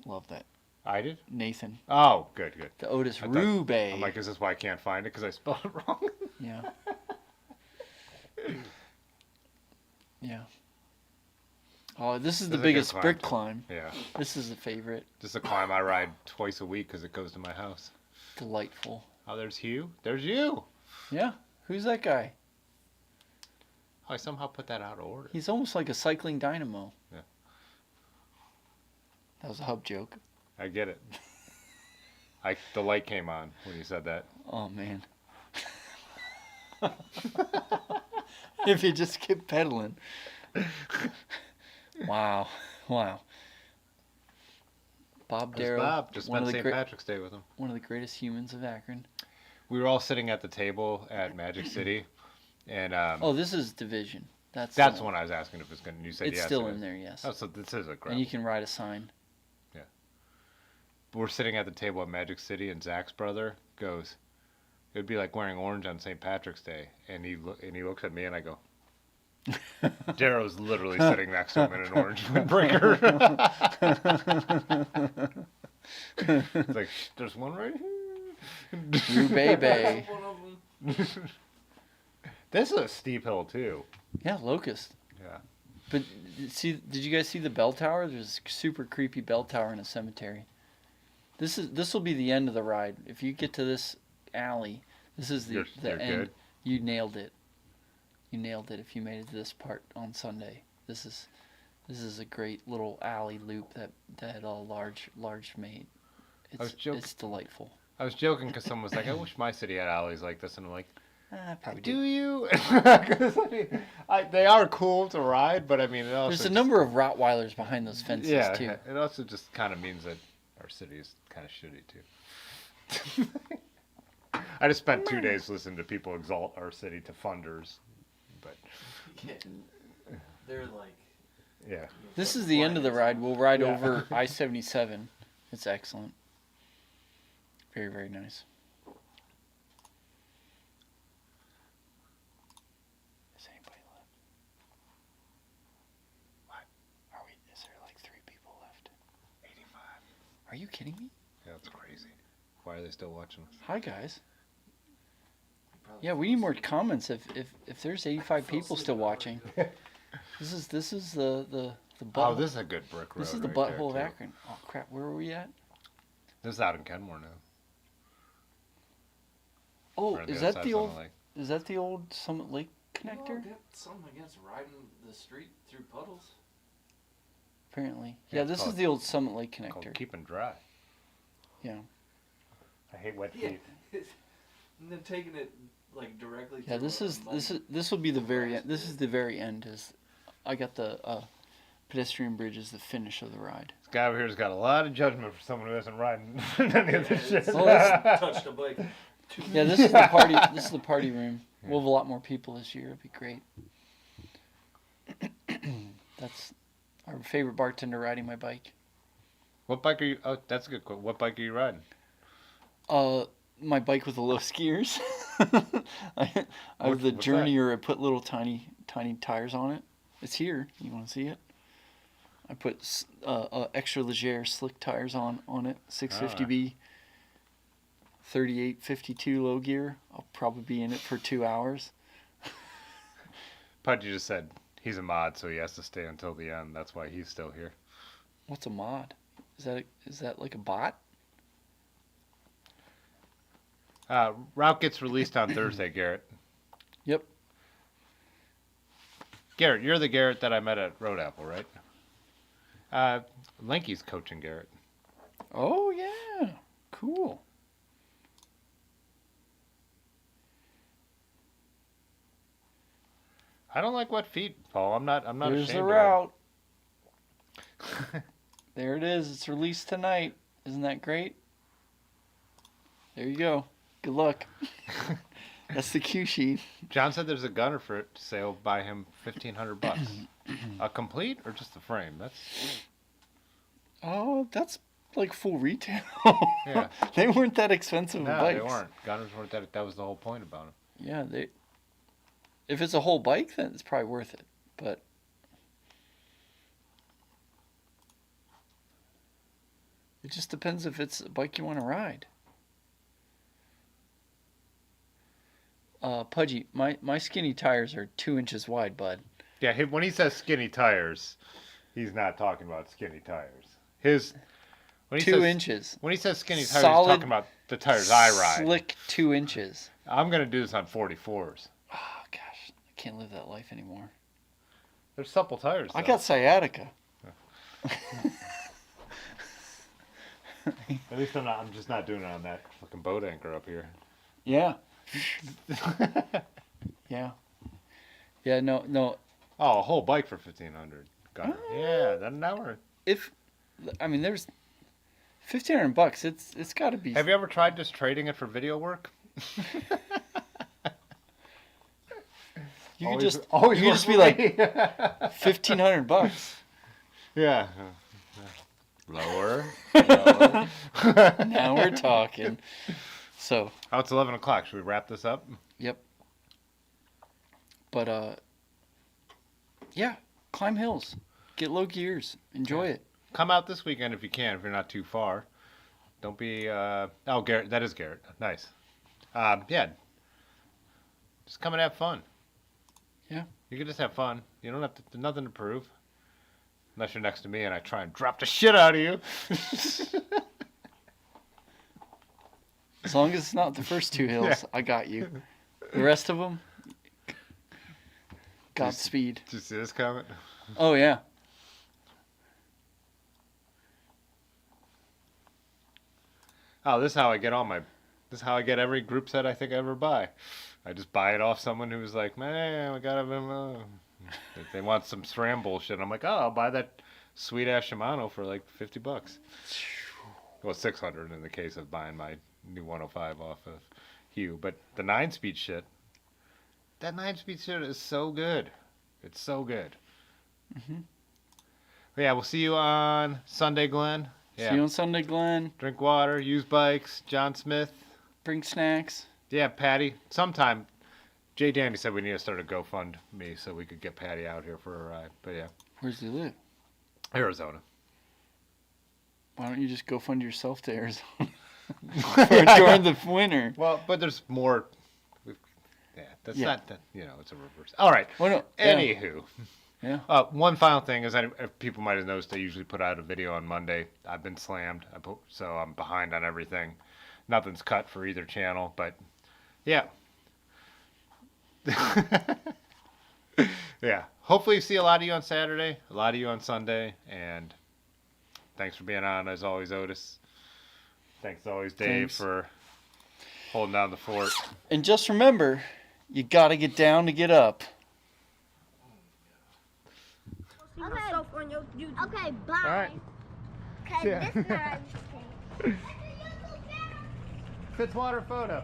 Love that. I did? Nathan. Oh, good. The I Otis-Roubaix. I'm like, is this why I can't find it? Because I spelled it wrong? Yeah. Yeah. Oh, this is the This is a good biggest climb, brick too. climb. Yeah. This is a favorite. This is a climb I ride twice a week because it goes to my house. Delightful. Oh, there's Hugh. There's you. Yeah. Who's that guy? Oh, I somehow put that out of order. He's almost like a cycling dynamo. Yeah. That was a hub joke. I get it. The light came on when you said that. Oh, man. If you just keep pedaling. Wow. Bob There's Darrow. Bob. Just one spent of the St. Patrick's Day with him. one of the greatest humans of Akron. We were all sitting at the table at Magic City, and Oh, this is Division. That's that's the one I was asking if it's going to. You said It's yes. still it in is. there, yes. Oh, so this is a And gravel. you can ride a sign. We're sitting at the table at Magic City, and Zach's brother goes, "It would be like wearing orange on St. Patrick's Day." And he looks at me, and I go, "Darrow's literally sitting next to him in an orange windbreaker." It's like, there's one right here. Roubaix Bay. One of them. This is a steep hill too. Yeah, Locust. Yeah. But did you guys see the bell tower? There's a super creepy bell tower in a cemetery. This will be the end of the ride. If you get to this alley, this is the You're end. good. You nailed it. You nailed it if you made it to this part on Sunday. This is a great little alley loop that large made. was joking. It's delightful. I was joking because someone was like, "I wish my city had alleys like this," and I'm like, Probably "Do you?" 'Cause, I mean, they are cool to ride, but I mean, it also There's a just- number of Rottweilers behind those fences Yeah, too. it also just kind of means that our city is kind of shitty too. I just spent 2 days listening to people exalt our city to funders, but Yeah. They're like. yeah. This is the end of the ride. We'll ride Yeah. over I-77. It's excellent. Very, very nice. Is anybody left? What? Is there like 3 people left? 85. Are you kidding me? Yeah, that's crazy. Why are they still watching us? Hi, guys. Yeah, we need more comments if there's 85 people still watching. This is the The butt. Oh, this is a good brick road. This is the right butthole of there, too. Akron. Oh crap! Where were we at? This is out in Kenmore now. Oh, Or on is other that side the of old? Summit Lake. Is that the old Summit Lake connector? Well, get something against riding the street through puddles. Apparently. Yeah, Yeah, it's this is called- the old Summit Lake Called connector. keeping dry. Yeah. I hate wet Yeah. feet. And then taking it like directly. Yeah, through this will be the very end. This is the very end. Is I got the pedestrian bridge as the finish of the ride. This guy over here's got a lot of judgment for someone who isn't riding any of this shit. Well, that's- touched a bike. Yeah, this is the party. This is the party room. We'll have a lot more people this year. It'll be great. That's our favorite bartender riding my bike. What bike are you? Oh, that's a good quote. What bike are you riding? My bike with the low skiers. I have the what's Journeyer. I put little tiny tires on it. It's here. You want to see it? I put extra leger slick tires on it. 650B. 3852 low gear. I'll probably be in it for 2 hours. Pudgy just said he's a mod, so he has to stay until the end. That's why he's still here. What's a mod? Is that like a bot? Route gets released on Thursday, Garrett. Yep. Garrett, you're the Garrett that I met at Road Apple, right? Linky's coaching Garrett. Oh yeah. Cool. I don't like wet feet, Paul. I'm not There's ashamed the of route. There it is. It's released tonight. Isn't that great? There you go. Good luck. That's the cue sheet. it. John said there's a gunner for it sale by him $1,500. A complete or just the frame? That's Oh, that's like full retail. Yeah. They weren't that expensive of no, bikes. they weren't. Gunners weren't that. That was the whole point about them. Yeah, they. If it's a whole bike, then it's probably worth it. But it just depends if it's a bike you want to ride. Pudgy, my skinny tires are 2 inches wide, bud. Yeah, when he says skinny tires, he's not talking about skinny tires. His when he 2 says, inches. When he says skinny tires, Solid, he's talking about the tires I ride. Slick 2 inches. I'm gonna do this on 44s. Oh gosh, I can't live that life anymore. They're supple tires. I though. got sciatica. At least I'm just not doing it on that fucking boat anchor up here. Yeah. Yeah. Yeah. No. Oh, a whole bike for $1,500. Got it. Yeah, then now we're. There's $1,500. It's got to be. Have you ever tried just trading it for video work? You could Always- just always you could work just be for like me. $1,500. Yeah. Lower. Now we're talking. So, Oh, it's 11 o'clock. Should we wrap this up? yep. But yeah, climb hills, get low gears, enjoy it. Come out this weekend if you can, if you're not too far. Don't be. Oh, Garrett. That is Garrett. Nice. Yeah. Just come and have fun. Yeah. You can just have fun. You don't have to, nothing to prove. Unless you're next to me and I try and drop the shit out of you. As long as it's not the first two hills, Yeah. I got you. The rest of them, Godspeed. Did you see this comment? Oh yeah. Oh, this is how I get all my. This is how I get every group set I think I ever buy. I just buy it off someone who's like, man, we got to. They want some SRAM bullshit. I'm like, oh, I'll buy that sweet ass Shimano for like $50. Well, 600 in the case of buying my new 105 off of Hugh. But the 9-speed shit, that 9-speed shit is so good. It's so good. Mm-hmm. But yeah, we'll see you on Sunday, Glenn. Yeah. See you on Sunday, Glenn. Drink water, use bikes. John Smith. Bring snacks. Yeah, Patty. Sometime. Jay Dandy said we need to start a GoFundMe so we could get Patty out here for a ride. But yeah, Where does he live? Arizona. Why don't you just go fund yourself to Arizona during the winter? Well, but there's more. Yeah, that's Yeah. not that. You know, it's a reverse. All right. Well, no, yeah. Anywho, Yeah. One final thing is that if people might have noticed, I usually put out a video on Monday. I've been slammed, so I'm behind on everything. Nothing's cut for either channel, but yeah. Yeah. Hopefully see a lot of you on Saturday, a lot of you on Sunday, and thanks for being on as always, Otis. Thanks as always, Dave, for holding down the fort. And just remember, you gotta get down to get up. Okay, bye. All right. Cause Yeah. this time I'm just kidding. Fitzwater photo.